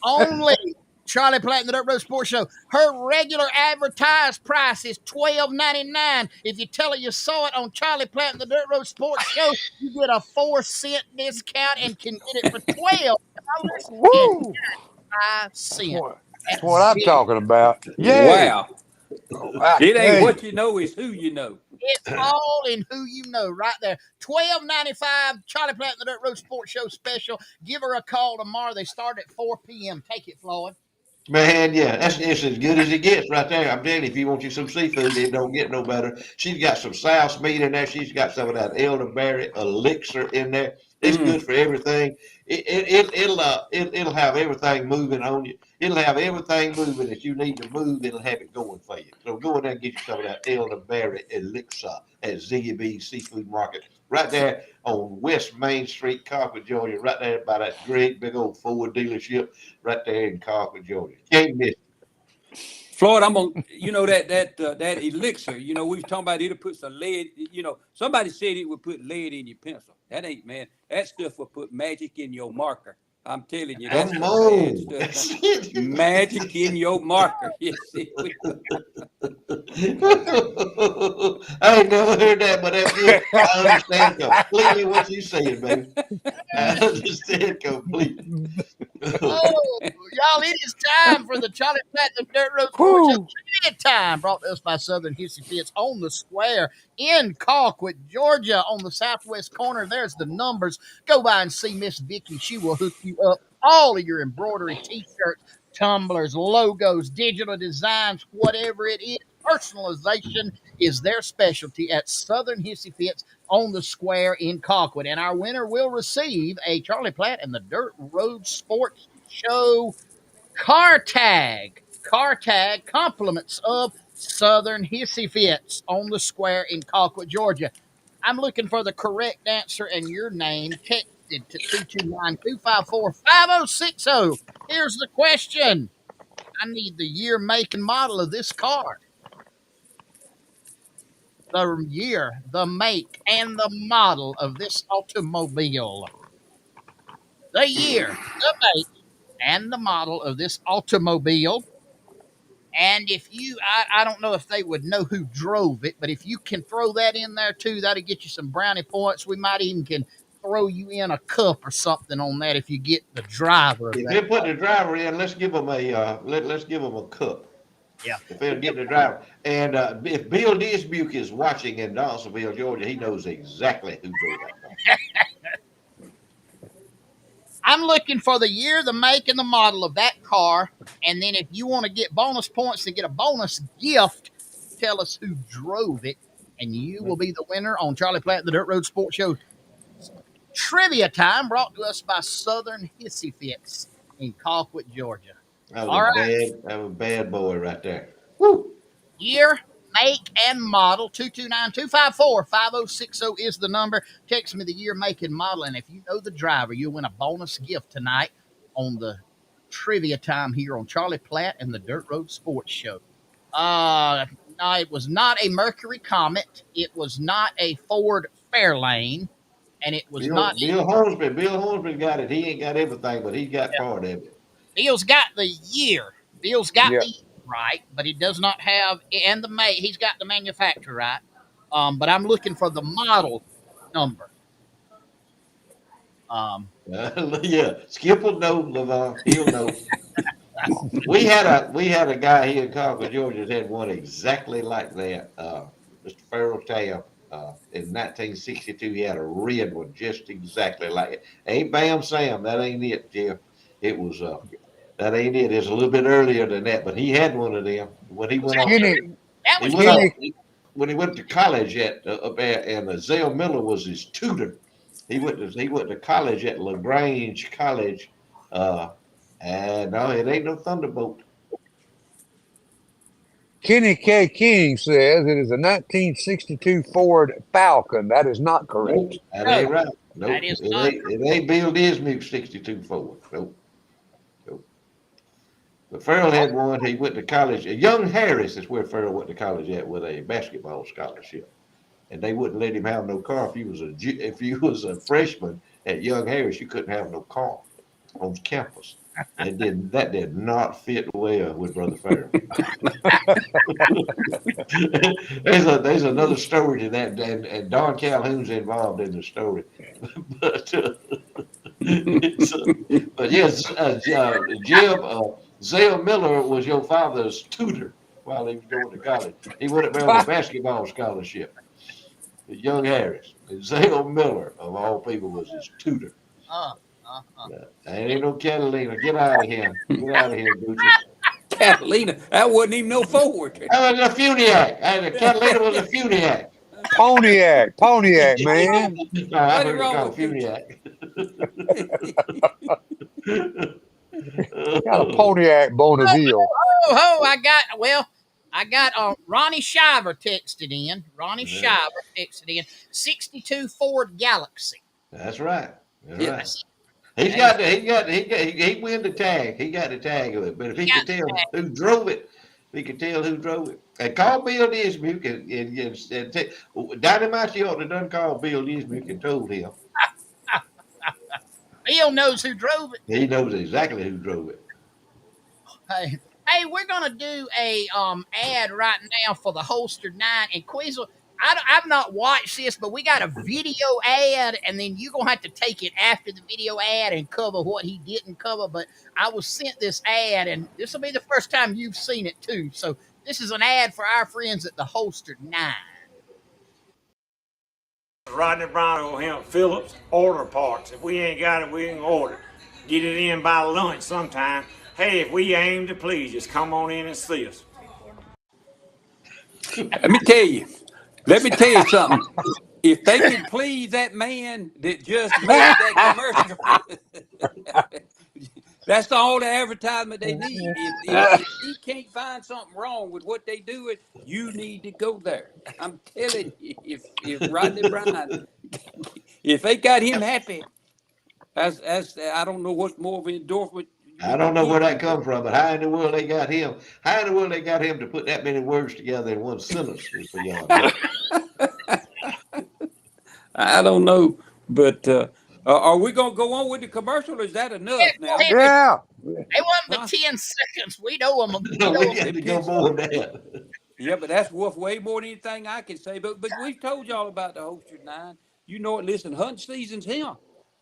only. Charlie Platt and the Dirt Road Sports Show. Her regular advertised price is $12.99. If you tell her you saw it on Charlie Platt and the Dirt Road Sports Show, you get a 4-cent discount and can get it for Woo! $12.95. That's what I'm talking about. Yeah. Wow. It ain't what you know, it's who you know. It's all in who you know right there. $12.95, Charlie Platt and the Dirt Road Sports Show special. Give her a call tomorrow. They start at 4 p.m. Take it, Floyd. Man, yeah, it's as good as it gets right there. I'm telling you, if you want you some seafood, it don't get no better. She's got some souse meat in there. She's got some of that elderberry elixir in there. It's good for everything. It'll have everything moving on you. It'll have everything moving that you need to move. It'll have it going for you. So go in there and get you some of that elderberry elixir at Ziggy B's Seafood Market. Right there on West Main Street, Concord, Georgia. Right there by that great big old Ford dealership right there in Concord, Georgia. Can't miss it. Floyd, I'm on. That elixir. We was talking about it'll put some lead. Somebody said it would put lead in your pencil. That ain't, man. That stuff will put magic in your marker. I'm telling you, that's bad stuff. Magic in your marker. Yes, it will. I ain't never heard that, but that's good. I understand completely what you saying, baby. I understand completely. Oh, y'all, it is time for the Charlie Platt and the Dirt Road Sports Show. Trivia time, brought to us by Southern Hissy Fits on the square in Colquitt, Georgia, on the southwest corner. There's the numbers. Go by and see Miss Vicky. She will hook you up. All of your embroidery, t-shirts, tumblers, logos, digital designs, whatever it is. Personalization is their specialty at Southern Hissy Fits on the square in Colquitt. And our winner will receive a Charlie Platt and the Dirt Road Sports Show car tag. Car tag, compliments of Southern Hissy Fits on the square in Colquitt, Georgia. I'm looking for the correct answer and your name. Text it to 229-254-5060. Here's the question. I need the year, make, and model of this car. The year, the make, and the model of this automobile. The year, the make, and the model of this automobile. And if I don't know if they would know who drove it, but if you can throw that in there too, that'll get you some brownie points. We might even can throw you in a cup or something on that if you get the driver. If they put the driver in, let's give them let's give them a cup. Yeah. If they'll get the driver, and if Bill Dismuke is watching in Dawsonville, Georgia, he knows exactly who drove that car. I'm looking for the year, the make, and the model of that car. And then if you want to get bonus points and get a bonus gift, tell us who drove it, and you will be the winner on Charlie Platt, the Dirt Road Sports Show. Trivia time brought to us by Southern Hissy Fits in Colquitt, Georgia. That was a bad boy right there. Woo! Year, make, and model. 229-254-5060 is the number. Text me the year, make, and model. And if you know the driver, you'll win a bonus gift tonight on the trivia time here on Charlie Platt and the Dirt Road Sports Show. No, it was not a Mercury Comet. It was not a Ford Fairlane. And it was not Bill Hornsby. Bill Hornsby got it. He ain't got everything, but he got part of it. Bill's got the year. Bill's got the year right, but he does not have, and the make. He's got the manufacturer right. But I'm looking for the model number. Yeah, Skip will know, Levon. He'll know. we had a guy here in Concord, Georgia, that had one exactly like that. Mr. Farrell Tail. In 1962, he had a red one just exactly like it. Ain't Bam Sam. That ain't it, Jeff. It was That ain't it. It's a little bit earlier than that, but he had one of them when he went off. That He was went Skinny. off when he went to college up there, and Zell Miller was his tutor. He went to college at LaGrange College, and no, it ain't no Thunderbolt. Kenny K. King says it is a 1962 Ford Falcon. That is not correct. Nope, that No, ain't right. Nope, that is not. it ain't Bill Dismuke 62 Ford. Nope, nope. But Farrell had one. He went to college. Young Harris is where Farrell went to college at with a basketball scholarship, and they wouldn't let him have no car if you was a freshman at Young Harris. You couldn't have no car on campus. That did not fit well with Brother Farrell. there's another story to that, and Don Calhoun's involved in the story, but but yes, Jim Zell Miller was your father's tutor while he was going to college. He went up there on a basketball scholarship. Young Harris, and Zell Miller of all people was his tutor. Uh, uh, uh. Ain't no Catalina. Get out of here. Get out of here, Gucci. Catalina, that wasn't even no Ford. That was a Funiac. Catalina was a Funiac. Pontiac, man. No, I've What is heard it wrong called with Gucci? Funiac. Got a Pontiac Bonneville. I got Ronnie Shiver texted in. Ronnie Shiver texted in 62 Ford Galaxy. That's right. That's Yeah. right. He win the tag. He got the tag of it. But if he could tell who drove it, he could tell who drove it. And call Bill Dismuke and Dynamite, you ought to done call Bill Dismuke and told him. Bill knows who drove it. He knows exactly who drove it. Hey, we're gonna do a ad right now for the Holster 9 and Quizzle. I've not watched this, but we got a video ad, and then you're gonna have to take it after the video ad and cover what he didn't cover. But I was sent this ad, and this will be the first time you've seen it too. So this is an ad for our friends at the Holster 9. Rodney Brown or him, Phillips, order parts. If we ain't got it, we ain't order. Get it in by lunch sometime. Hey, if we aim to please, just come on in and see us. Let me tell you something. If they can please that man that just made that commercial, that's the only advertisement they need. If he can't find something wrong with what they do, you need to go there. I'm telling you, if Rodney Brown, if they got him happy, that's I don't know what more of an endorsement. I don't know where that come from, but how in the world they got him? How in the world they got him to put that many words together in one sentence is beyond me. I don't know, but are we gonna go on with the commercial? Or is that enough now? Yeah. They want but 10 seconds. We know them. No, we got to go more than that. Yeah, but that's worth way more than anything I can say. But we've told y'all about the Holster 9. You know it. Listen, hunting season's here.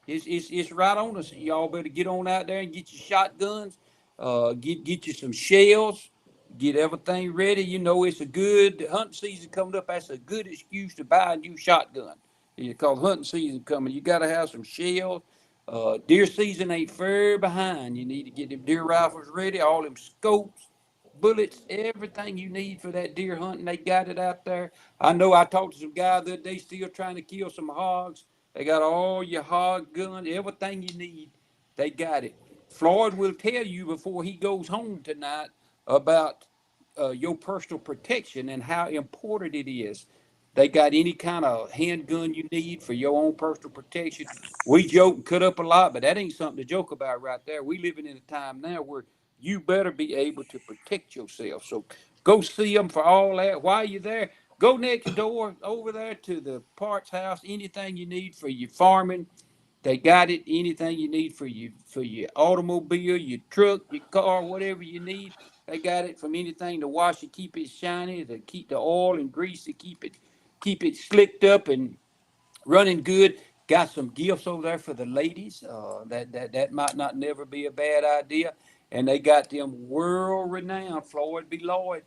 It's right on us. Y'all better get on out there and get your shotguns. Get you some shells. Get everything ready. You know it's a good hunting season coming up. That's a good excuse to buy a new shotgun. Because hunting season coming, you got to have some shells. Deer season ain't far behind. You need to get them deer rifles ready. All them scopes, bullets, everything you need for that deer hunting. They got it out there. I know I talked to some guys the other day still trying to kill some hogs. They got all your hog guns, everything you need. They got it. Floyd will tell you before he goes home tonight about your personal protection and how important it is. They got any kind of handgun you need for your own personal protection. We joke and cut up a lot, but that ain't something to joke about right there. We living in a time now where you better be able to protect yourself. So go see them for all that. While you're there, go next door over there to the parts house. Anything you need for your farming, they got it. Anything you need for your automobile, your truck, your car, whatever you need, they got it. From anything to wash it, keep it shiny, to keep the oil and grease, to keep it slicked up and running good. Got some gifts over there for the ladies. That might not never be a bad idea. And they got them world renowned Floyd B. Lloyd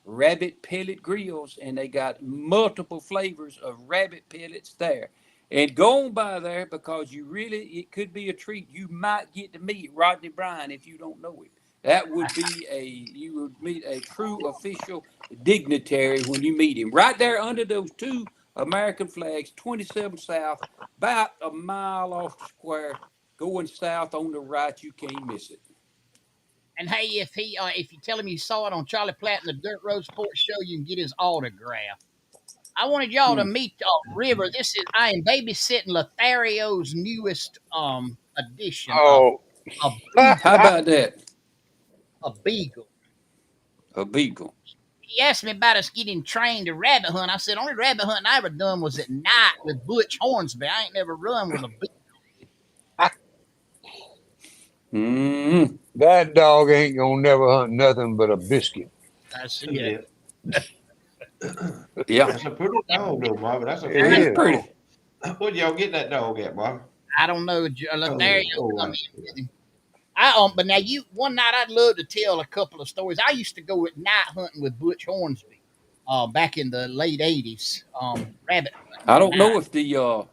rabbit pellet grills, and they got multiple flavors of rabbit pellets there. And go on by there because it could be a treat. You might get to meet Rodney Bryan if you don't know him. That would be you would meet a true official dignitary when you meet him. Right there under those two American flags, 27 South, about a mile off the square, going south on the right. You can't miss it. And hey, if you tell him you saw it on Charlie Platt and the Dirt Road Sports Show, you can get his autograph. I wanted y'all to Hmm. meet River. I am babysitting Lothario's newest edition of Oh, a How about that? a beagle. A beagle. He asked me about us getting trained to rabbit hunt. I said only rabbit hunting I ever done was at night with Butch Hornsby. I ain't never run with a beagle. Mm. that dog ain't gonna never hunt nothing but a biscuit. That's it. Yeah. Yeah, That's a pretty dog, though, Marvin. That's a It pretty that's is. pretty. dog. Where'd y'all get that dog at, Marvin? I don't know. Lothario Oh, come right. in with him. But now one night I'd love to tell a couple of stories. I used to go at night hunting with Butch Hornsby, back in the late '80s. Rabbit hunting I at don't know night. if the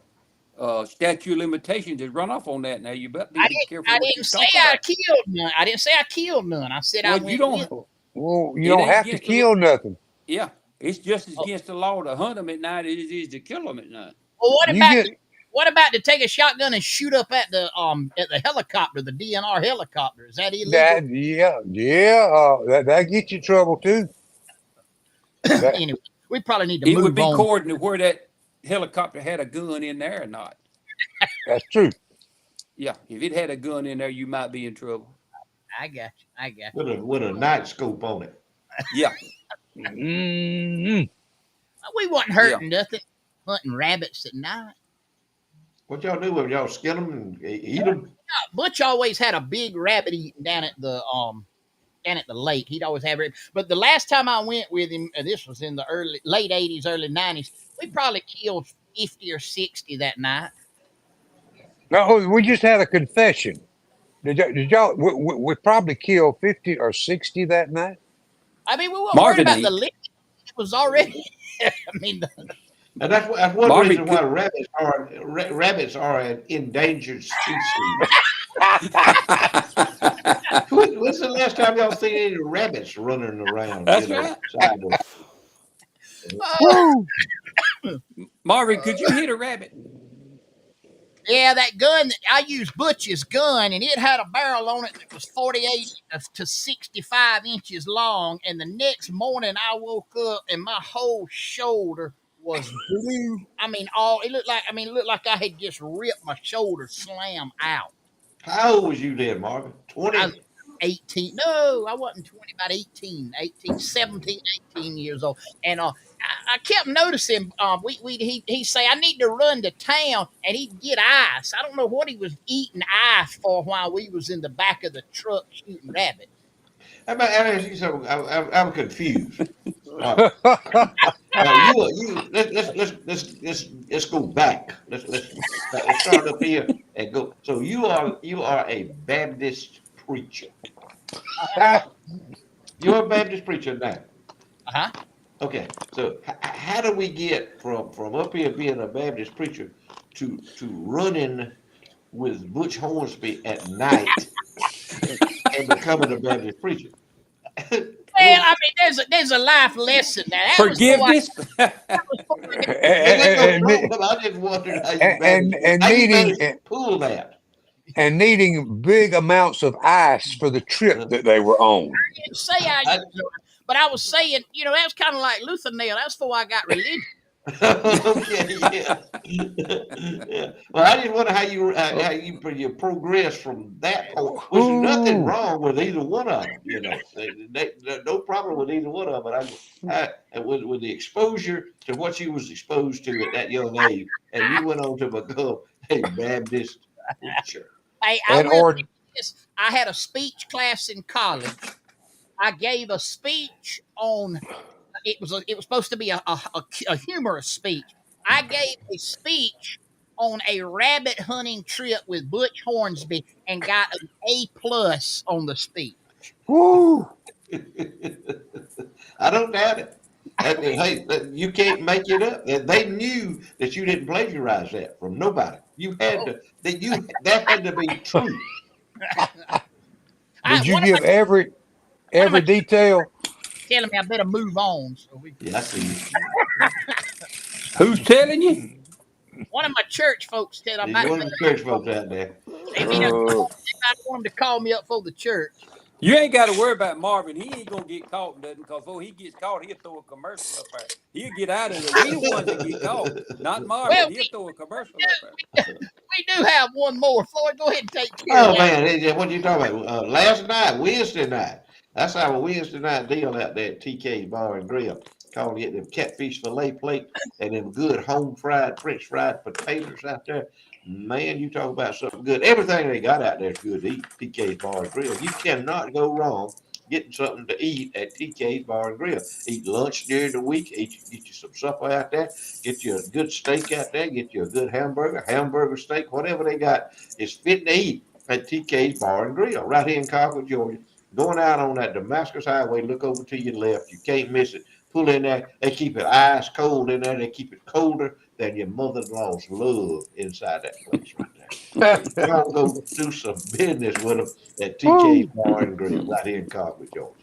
statute of limitations has run off on that now. You better be careful I what didn't you say talk I about. killed none. I didn't say I killed none. I said I Well, you went with. don't. Well, you It don't ain't have to against the kill nothing. yeah. It's just as Oh, against the law to hunt them at night as it is to kill them at night. well, You get what about to take a shotgun and shoot up at the helicopter, the DNR helicopter? Is that illegal? that. Yeah. That gets you in trouble too. That, Anyway, we probably need to It would move be on. according to where that helicopter had a gun in there or not. that's true. Yeah, if it had a gun in there, you might be in trouble. I got you. I got you. With a night scope on it. Yeah, Mm-hmm. We wasn't yeah. hurting nothing. Hunting rabbits at night. What y'all do with y'all skin them and eat them? Butch always had a big rabbit eating down at the lake. He'd always have it. But the last time I went with him, this was in the late '80s, early '90s. We probably killed 50 or 60 that night. No, we just had a confession. Did y'all? We probably killed 50 or 60 that night. I mean, we weren't worried Marvin about the ain't. lick. It was already. I mean, And that's one Marvin reason why could. rabbits are an endangered species. When's the last time y'all seen any rabbits running around? That's right. Sideways? oh, Woo! Marvin, could you hit a rabbit? yeah, that gun. I used Butch's gun, and it had a barrel on it that was 48 to 65 inches long. And the next morning, I woke up and my whole shoulder was blue. I mean, it looked like I had just ripped my shoulder slam out. How old was you then, Marvin? I was 20? 18. No, I wasn't 20, about 18, 17, 18 years old. And I kept noticing he'd say, I need to run to town, and he'd get ice. I don't know what he was eating ice for while we was in the back of the truck shooting rabbits. I'm confused. Let's go back. Let's start up here and go. So you are a Baptist preacher. You're a Baptist preacher now. Uh-huh. Okay. So how do we get from up here being a Baptist preacher to running with Butch Hornsby at night and becoming a Baptist preacher? Well, I mean, there's a life lesson now. Forgiveness. I just wondered how you managed to pull that. And needing big amounts of ice for the trip that they were on. I didn't say but I was saying, that was kind of like Luther Nail. That's before I got religion. Okay, yeah. Yeah. Well, I just wonder how you progress from that point. There's nothing wrong with either one of them. No problem with either one of them. But with the exposure to what you was exposed to at that young age, and you went on to become a Baptist preacher. Hey, I had a speech class in college. I gave a speech on. It was supposed to be a humorous speech. I gave a speech on a rabbit hunting trip with Butch Hornsby and got an A+ on the speech. Woo! I don't doubt it. Hey, you can't make it up. They knew that you didn't plagiarize that from nobody. You had to. That had to be true. Did you One of give every my detail? telling me I better move on. So Yeah, I see you. Who's telling you? one of my church folks said I'm There's not. one of the church folks out there. If he doesn't, Uh, I don't want him to call me up for the church. You ain't got to worry about Marvin. He ain't gonna get caught in nothing because before he gets caught, he'll throw a commercial up there. He'll get out of there. We the ones that get caught, not Well, Marvin. He'll throw a commercial up there. we do have one more. Floyd, go ahead and take care of Oh that. man, what you talking about? Last night, Wednesday night. That's our Wednesday night deal out there at TK's Bar and Grill. Calling it them catfish fillet plate and them good home fried, French fried potatoes out there. Man, you talk about something good. Everything they got out there is good to eat. TK's Bar and Grill. You cannot go wrong getting something to eat at TK's Bar and Grill. Eat lunch during the week. Get you some supper out there. Get you a good steak out there. Get you a good hamburger steak, whatever they got. It's fit to eat at TK's Bar and Grill right here in Concord, Georgia. Going out on that Damascus Highway, look over to your left. You can't miss it. Pull in there. They keep it ice cold in there. They keep it colder than your mother-in-law's love inside that place right there. So y'all go do some business with them at TK's woo. Bar and Grill right here in Concord, Georgia.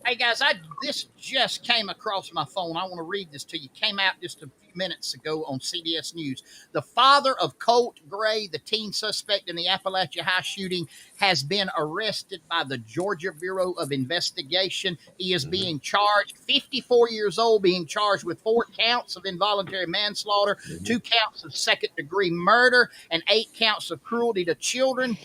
Hey guys, this just came across my phone. I want to read this to you. Came out just a few minutes ago on CBS News. The father of Colt Gray, the teen suspect in the Appalachia High shooting, has been arrested by the Georgia Bureau of Investigation. He is being charged, 54 years old, being charged with 4 counts of involuntary manslaughter, 2 counts of second-degree murder, and 8 counts of cruelty to children.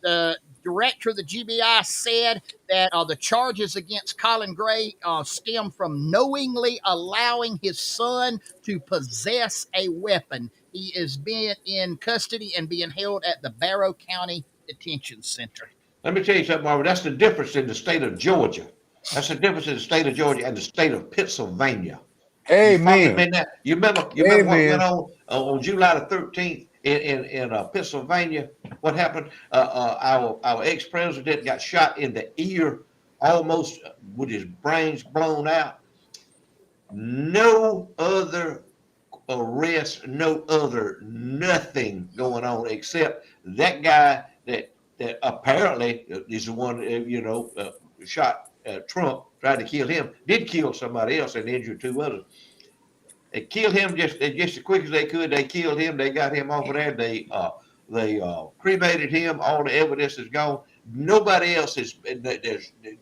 The director of the GBI said that the charges against Colin Gray stem from knowingly allowing his son to possess a weapon. He is being in custody and being held at the Barrow County Detention Center. Let me tell you something, Marvin. That's the difference in the state of Georgia. That's the difference in the state of Georgia and the state of Pennsylvania. You follow me Amen. now? You remember what went Amen. on July the 13th in Pennsylvania? What happened? Our ex-president got shot in the ear, almost with his brains blown out. No other arrest, no other nothing going on except that guy that apparently is the one shot Trump, tried to kill him, did kill somebody else and injured 2 others. They killed him just as quick as they could. They killed him. They got him off of there. They cremated him. All the evidence is gone. Nobody else is.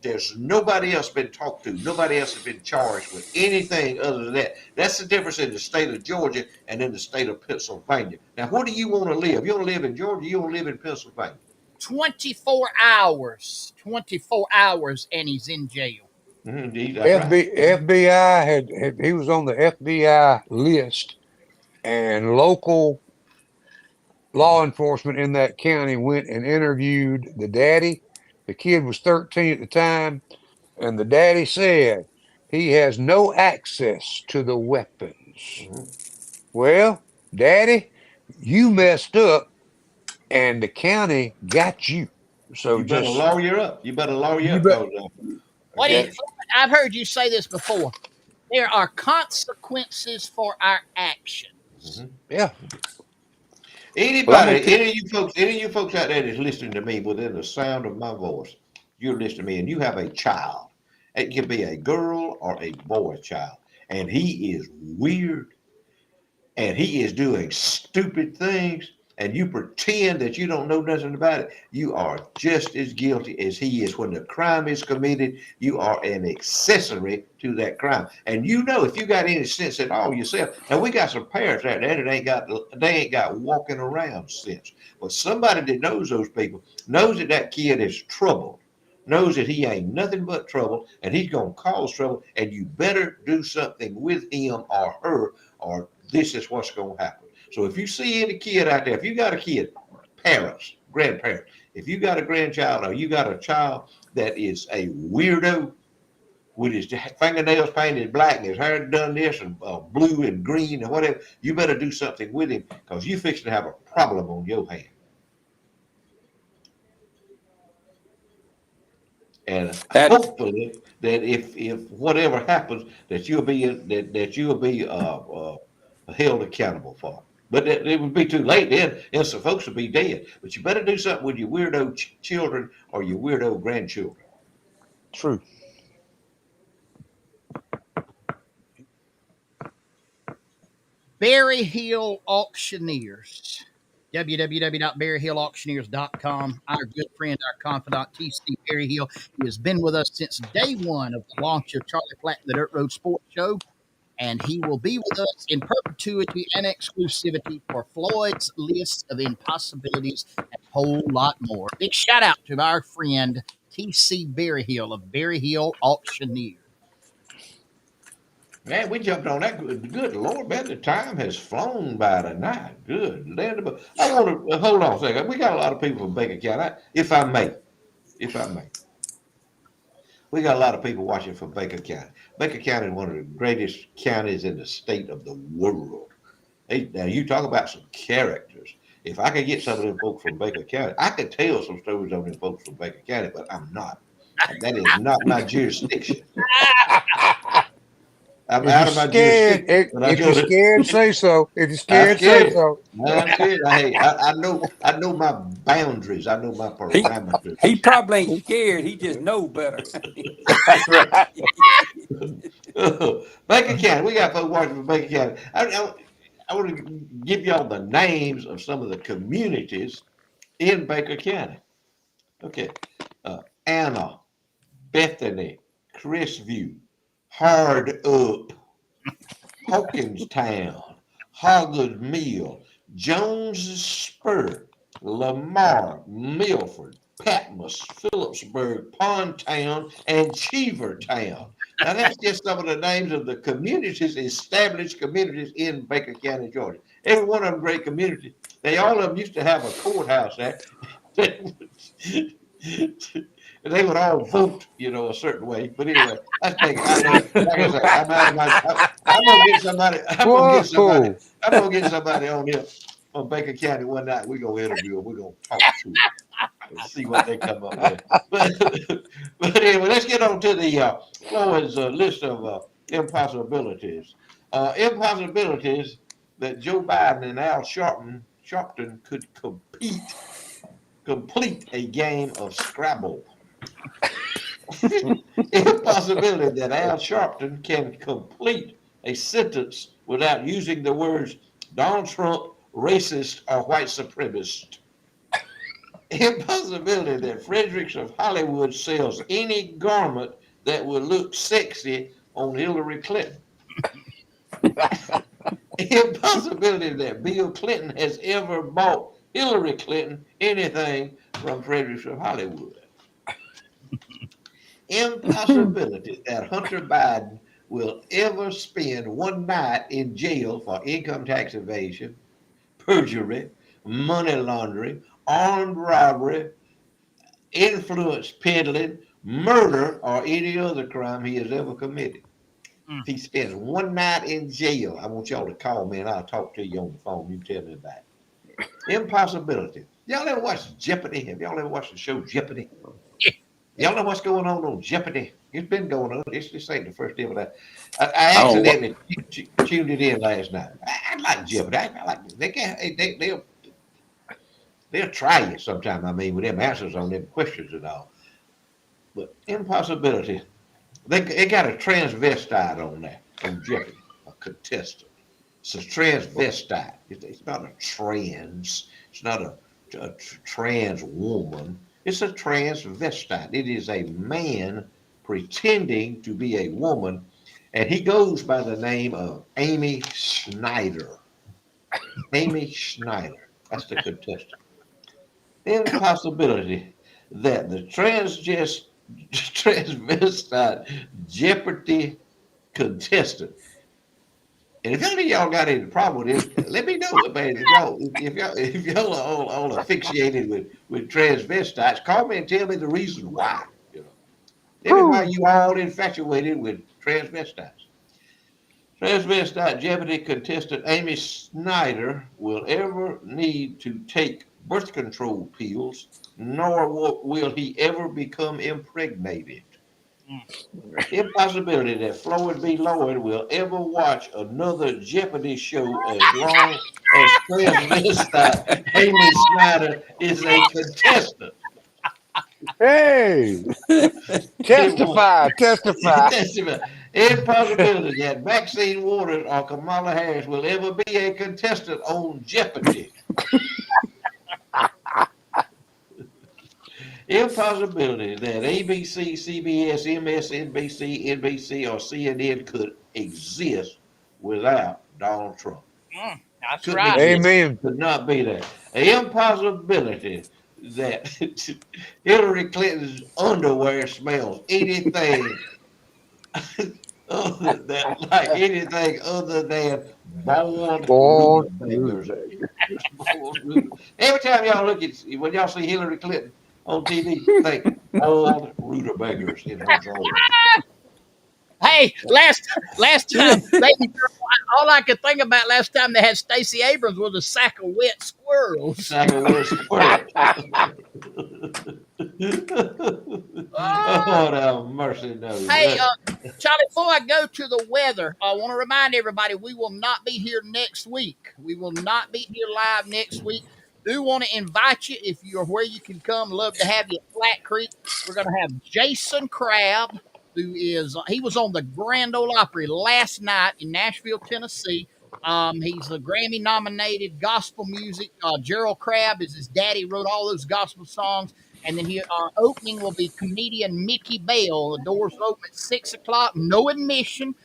There's nobody else been talked to. Nobody else has been charged with anything other than that. That's the difference in the state of Georgia and in the state of Pennsylvania. Now, where do you want to live? You want to live in Georgia? You want to live in Pennsylvania? 24 hours. 24 hours, and he's in jail. Indeed, that's right. FBI he was on the FBI list, and local law enforcement in that county went and interviewed the daddy. The kid was 13 at the time, and the daddy said he has no access to the weapons. Mhm. Well, daddy, you messed up, and the county got you. So You better just lawyer up. You better lawyer you up, bet. What do okay. you, I've heard you say this before. There are consequences for our actions. Mhm. Yeah. Well, I'm Anybody, gonna any of you folks out there that's listening to me within the sound of my voice, you're listening to me and you have a child. It can be a girl or a boy child, and he is weird and he is doing stupid things, and you pretend that you don't know nothing about it, you are just as guilty as he is. When the crime is committed, you are an accessory to that crime. And you know, if you got any sense at all yourself, and we got some parents out there that ain't got walking around sense. But somebody that knows those people knows that kid is troubled, knows that he ain't nothing but trouble, and he's gonna cause trouble, and you better do something with him or her, or this is what's going to happen. So if you see any kid out there, if you got a kid, parents, grandparents, if you got a grandchild or you got a child that is a weirdo with his fingernails painted black and his hair done this and blue and green and whatever, you better do something with him because you fixing to have a problem on your hand. And That hopefully that if whatever happens, that you'll be held accountable for it. But it would be too late then, and some folks would be dead. But you better do something with your weirdo children or your weirdo grandchildren. True. Berry Hill Auctioneers. www.berryhillauctioneers.com. Our good friend, our confidant, TC Berry Hill, he has been with us since day one of the launch of Charlie Platt and the Dirt Road Sports Show, and he will be with us in perpetuity and exclusivity for Floyd's List of Impossibilities and a whole lot more. Big shout out to our friend TC Berry Hill of Berry Hill Auctioneers. Man, we jumped on that. Good Lord, man, the time has flown by tonight. Good land. I want to hold on a second. We got a lot of people from Baker County, if I may. We got a lot of people watching from Baker County. Baker County is one of the greatest counties in the state of the world. Hey, now, you talk about some characters. If I could get some of them folks from Baker County, I could tell some stories on them folks from Baker County, but I'm not. That is not my jurisdiction. I'm out of my jurisdiction. If you're scared, say so. If you're scared, say so. I'm scared. Hey, I know my boundaries. I know my parameters. He probably ain't scared. He just know better. That's right. Baker County. We got folks watching from Baker County. I want to give y'all the names of some of the communities in Baker County. Okay. Anna, Bethany, Crisview, Hard Up, Hawkinstown, Hoggard Mill, Jones's Spur, Lamar, Milford, Patmos, Phillipsburg, Pondtown, and Cheevertown. Now, that's just some of the names of the communities, established communities in Baker County, Georgia. Every one of them great communities. All of them used to have a courthouse there. They would all vote, a certain way. But anyway, that's Baker. I'm gonna get somebody. I'm gonna get somebody on here from Baker County one night. We're gonna interview them. We're gonna talk to them and see what they come up with. But anyway, let's get on to the Floyd's list of impossibilities. Impossibilities that Joe Biden and Al Sharpton could complete a game of Scrabble. Impossibility that Al Sharpton can complete a sentence without using the words Donald Trump, racist, or white supremacist. Impossibility that Fredericks of Hollywood sells any garment that will look sexy on Hillary Clinton. Impossibility that Bill Clinton has ever bought Hillary Clinton anything from Fredericks of Hollywood. Impossibility that Hunter Biden will ever spend one night in jail for income tax evasion, perjury, money laundering, armed robbery, influence peddling, murder, or any other crime he has ever committed. If he spends one night in jail, I want y'all to call me and I'll talk to you on the phone. You tell me about it. Impossibility. Y'all ever watch Jeopardy? Have y'all ever watched the show Jeopardy? Y'all know what's going on Jeopardy? It's been going on. This ain't the first day of that. I accidentally tuned it in last night. I like Jeopardy. I like they'll try you sometime. I mean, with them answers on them questions and all. But impossibility. They got a transvestite on there on Jeopardy, a contestant. It's a transvestite. It's not a trans. It's not a trans woman. It's a transvestite. It is a man pretending to be a woman, and he goes by the name of Amy Schneider. Amy Schneider. That's the contestant. Impossibility that the transvestite Jeopardy contestant. And if any of y'all got any problem with this, let me know. Man, if y'all are all asphyxiated with transvestites, call me and tell me the reason why. Tell me why you all infatuated with transvestites. Transvestite Jeopardy contestant Amy Snyder will ever need to take birth control pills, nor will he ever become impregnated. Impossibility that Floyd B. Lloyd will ever watch another Jeopardy show as long as Amy Snyder is a contestant. Hey, testify. Impossibility that Maxine Waters or Kamala Harris will ever be a contestant on Jeopardy. Impossibility that ABC, CBS, MSNBC, NBC, or CNN could exist without Donald Trump. That's Couldn't right. exist. Amen. Could not be there. An impossibility that Hillary Clinton's underwear smells anything anything other than boiled Boy, rutabagas. Every time y'all look at when y'all see Hillary Clinton on TV, think boiled rutabagas in her drawers. Hey, last time, baby girl, all I could think about last time they had Stacey Abrams was a sack of wet squirrels. Sack of wet squirrels. Oh, no, mercy knows. Hey, Charlie, before I go to the weather, I want to remind everybody we will not be here next week. We will not be here live next week. Do want to invite you if you're where you can come. Love to have you at Platt Creek. We're going to have Jason Crabb, who is he was on the Grand Ole Opry last night in Nashville, Tennessee. He's a Grammy nominated gospel music. Gerald Crabb is his daddy, wrote all those gospel songs. And then our opening will be comedian Mickey Bell. The doors open at 6:00. No admission,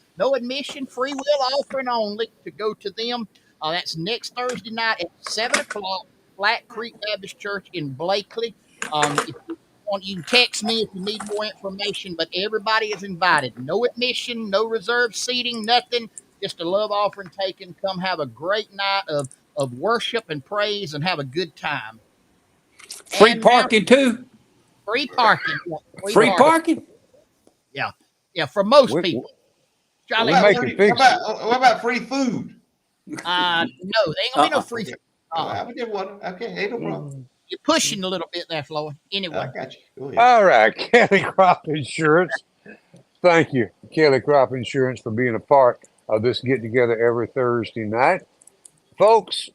free will offering only to go to them. That's next Thursday night at 7:00, Flat Creek Baptist Church in Blakely. If you want, you can text me if you need more information, but everybody is invited. No admission, no reserved seating, nothing. Just a love offering taken. Come have a great night of worship and praise and have a good time. Free And now, parking too. free parking. Yeah, Free parking. Yeah. Yeah, for most We- people. What Charlie, we about, making free, fixes. what about free food? no, there ain't gonna be no free Okay. food. I did one. Okay, ain't no problem. You're pushing a little bit there, Floyd. I Anyway, got you. Go ahead. All right, Kelly Crop Insurance. Thank you, Kelly Crop Insurance, for being a part of this get together every Thursday night. Folks,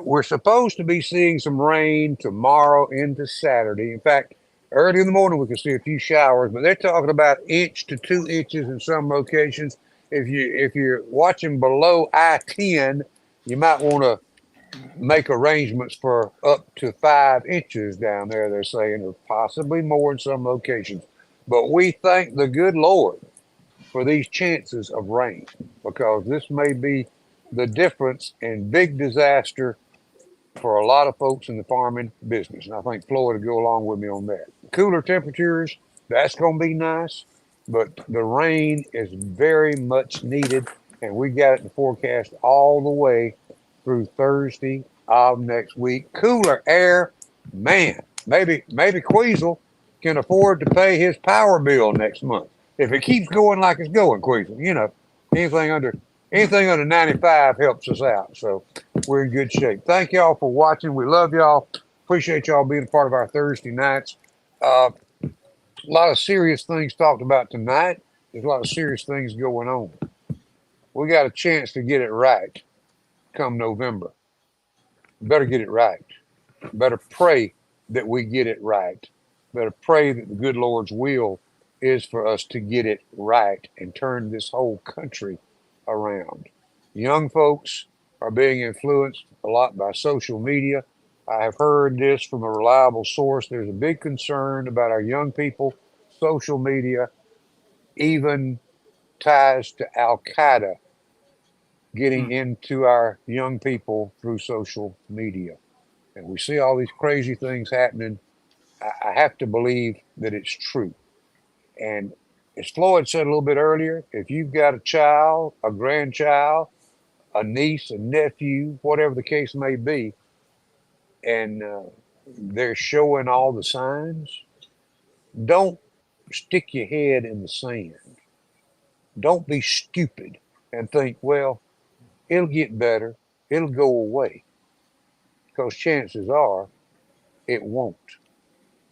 we're supposed to be seeing some rain tomorrow into Saturday. In fact, early in the morning we can see a few showers, but they're talking about 1 to 2 inches in some locations. If you're watching below I-10, you might want to make arrangements for up to 5 inches down there, they're saying, or possibly more in some locations. But we thank the good Lord for these chances of rain, because this may be the difference in big disaster for a lot of folks in the farming business. And I think Floyd will go along with me on that. Cooler temperatures, that's going to be nice, but the rain is very much needed, and we got it in the forecast all the way through Thursday of next week. Cooler air, man, maybe Queasel can afford to pay his power bill next month. If it keeps going like it's going, Queasel, anything under 95 helps us out. So we're in good shape. Thank y'all for watching. We love y'all. Appreciate y'all being a part of our Thursday nights. A lot of serious things talked about tonight. There's a lot of serious things going on. We got a chance to get it right come November. Better get it right. Better pray that we get it right. Better pray that the good Lord's will is for us to get it right and turn this whole country around. Young folks are being influenced a lot by social media. I have heard this from a reliable source. There's a big concern about our young people, social media, even ties to Al Qaeda getting into our young people through social media. And we see all these crazy things happening. I have to believe that it's true. And as Floyd said a little bit earlier, if you've got a child, a grandchild, a niece, a nephew, whatever the case may be, and they're showing all the signs, don't stick your head in the sand. Don't be stupid and think, well, it'll get better, it'll go away. Because chances are it won't.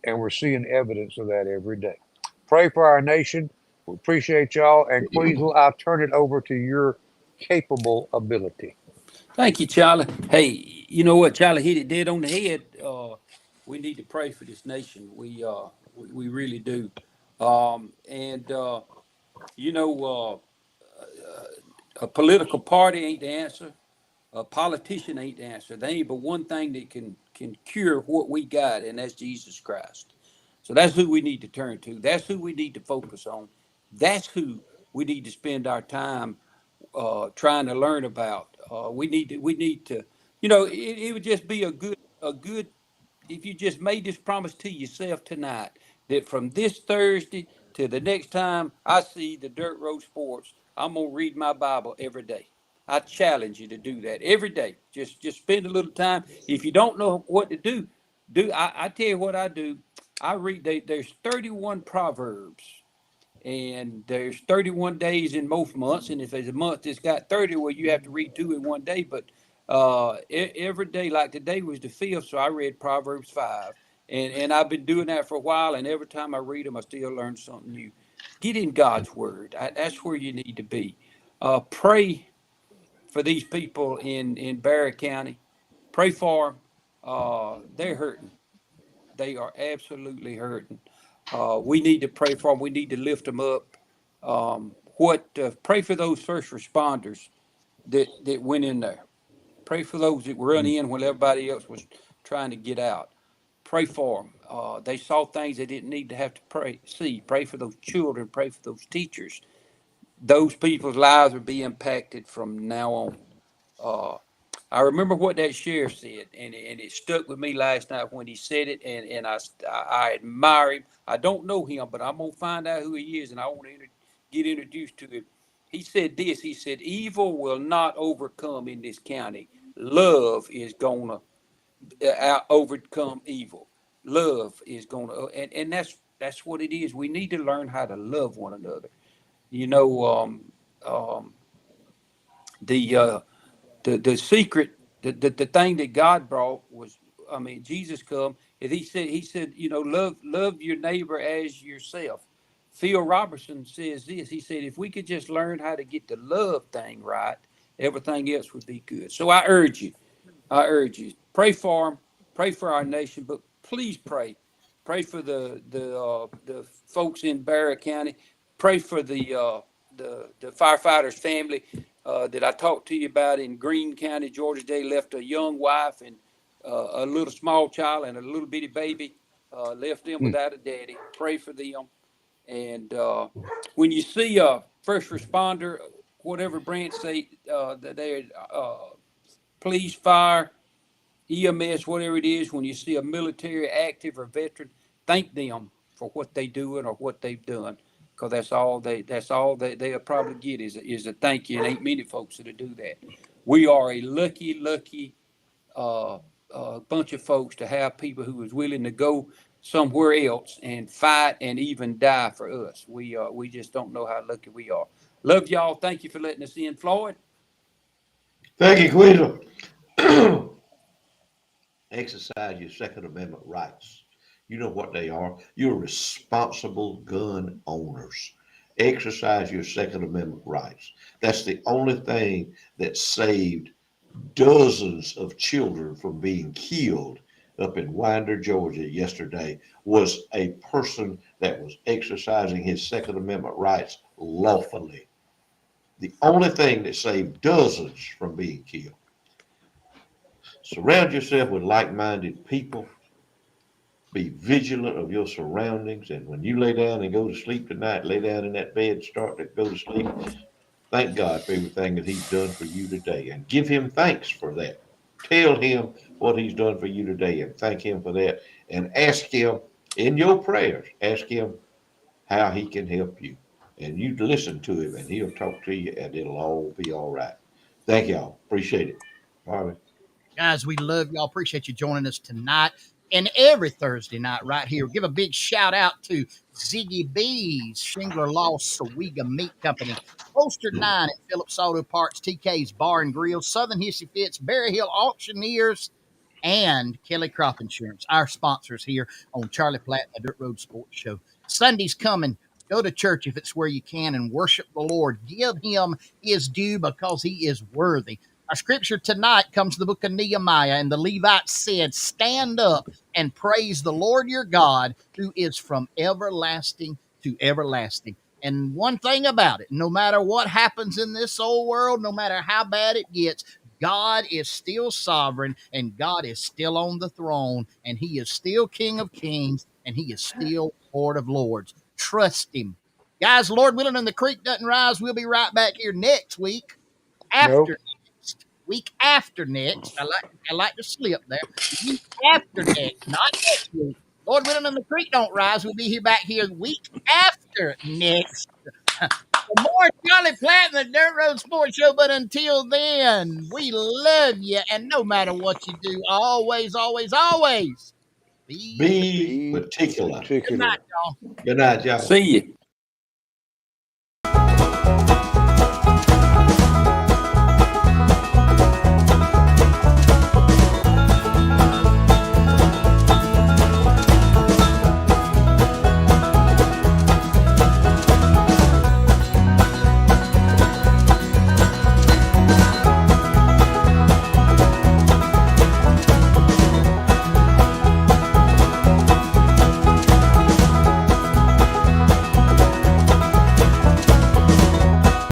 And we're seeing evidence of that every day. Pray for our nation. We appreciate y'all. And Queasel, I'll turn it over to your capable ability. Thank you, Charlie. Hey, You know what, Charlie hit it dead on the head. We need to pray for this nation. We really do. And you know, a political party ain't the answer. A politician ain't the answer. There ain't but one thing that can cure what we got, and that's Jesus Christ. So that's who we need to turn to. That's who we need to focus on. That's who we need to spend our time trying to learn about. We need to, it would just be a good if you just made this promise to yourself tonight that from this Thursday to the next time I see the Dirt Road Sports, I'm gonna read my Bible every day. I challenge you to do that every day. Just spend a little time. If you don't know what to do, I tell you what I do. I read. There's 31 proverbs, and there's 31 days in most months. And if there's a month that's got 30, well, you have to read two in one day. But every day, like today was the fifth, so I read Proverbs 5. And I've been doing that for a while, and every time I read them, I still learn something new. Get in God's Word. That's where you need to be. Pray for these people in Barry County. Pray for them. They're hurting. They are absolutely hurting. We need to pray for them. We need to lift them up. Pray for those first responders that went in there. Pray for those that run in when everybody else was trying to get out. Pray for them. They saw things they didn't need to have to see. Pray for those children. Pray for those teachers. Those people's lives will be impacted from now on. Uh, I remember what that sheriff said, and it stuck with me last night when he said it, and I admire him. I don't know him, but I'm gonna find out who he is, and I want to get introduced to him. He said this. He said, "Evil will not overcome in this county. Love is gonna overcome evil. Love is gonna, and that's what it is. We need to learn how to love one another. You know, um, the the secret, the thing that God brought was, I mean, Jesus come and he said, love your neighbor as yourself. Phil Robertson says this. He said, if we could just learn how to get the love thing right, everything else would be good. So I urge you, pray for them, pray for our nation, but please pray for the folks in Barry County, pray for the firefighters' family that I talked to you about in Greene County, Georgia. They left a young wife and a little small child and a little bitty baby, left them without a daddy. Pray for them, and when you see a first responder, whatever branch that they're police, fire, EMS, whatever it is, when you see a military active or veteran, thank them for what they doing or what they've done, because that's all they'll probably get is a thank you. And ain't many folks that do that. We are a lucky uh, bunch of folks to have people who is willing to go somewhere else and fight and even die for us. We just don't know how lucky we are. Love y'all. Thank you for letting us in, Floyd. Thank you, Queen. Exercise your Second Amendment rights. You know what they are. You're responsible gun owners. Exercise your Second Amendment rights. That's the only thing that saved dozens of children from being killed up in Winder, Georgia yesterday, was a person that was exercising his Second Amendment rights lawfully. The only thing that saved dozens from being killed. Surround yourself with like-minded people. Be vigilant of your surroundings. And when you lay down and go to sleep tonight, lay down in that bed, start to go to sleep. Thank God for everything that He's done for you today and give Him thanks for that. Tell Him what He's done for you today and thank Him for that. And ask Him in your prayers, ask Him how He can help you. And you listen to Him and He'll talk to you and it'll all be all right. Thank y'all. Appreciate it. Bye. Guys, we love y'all. Appreciate you joining us tonight and every Thursday night right here. Give a big shout out to Ziggy B's, Shingler Lost, Sawega Meat Company, Poster 9 at Phillips Auto Parts, TK's Bar and Grill, Southern Hissy Fits, Berry Hill Auctioneers, and Kelly Crop Insurance, our sponsors here on Charlie Platt, the Dirt Road Sports Show. Sunday's coming. Go to church if it's where you can and worship the Lord. Give Him His due because He is worthy. Our scripture tonight comes from the book of Nehemiah, and the Levites said, stand up and praise the Lord your God, who is from everlasting to everlasting. And one thing about it, no matter what happens in this old world, no matter how bad it gets, God is still sovereign, and God is still on the throne, and he is still King of kings, and he is still Lord of lords. Trust him. Guys, Lord willing, and the creek doesn't rise, we'll be right back here next week. After next, week after next. I like to slip there. Week after next, not next week. Lord willing, and the creek don't rise, we'll be here back here the week after next. For more Charlie Platt and the Dirt Road Sports Show. But until then, we love you. And no matter what you do, always, always, always Be particular. Good night, y'all. Good night, y'all. See you.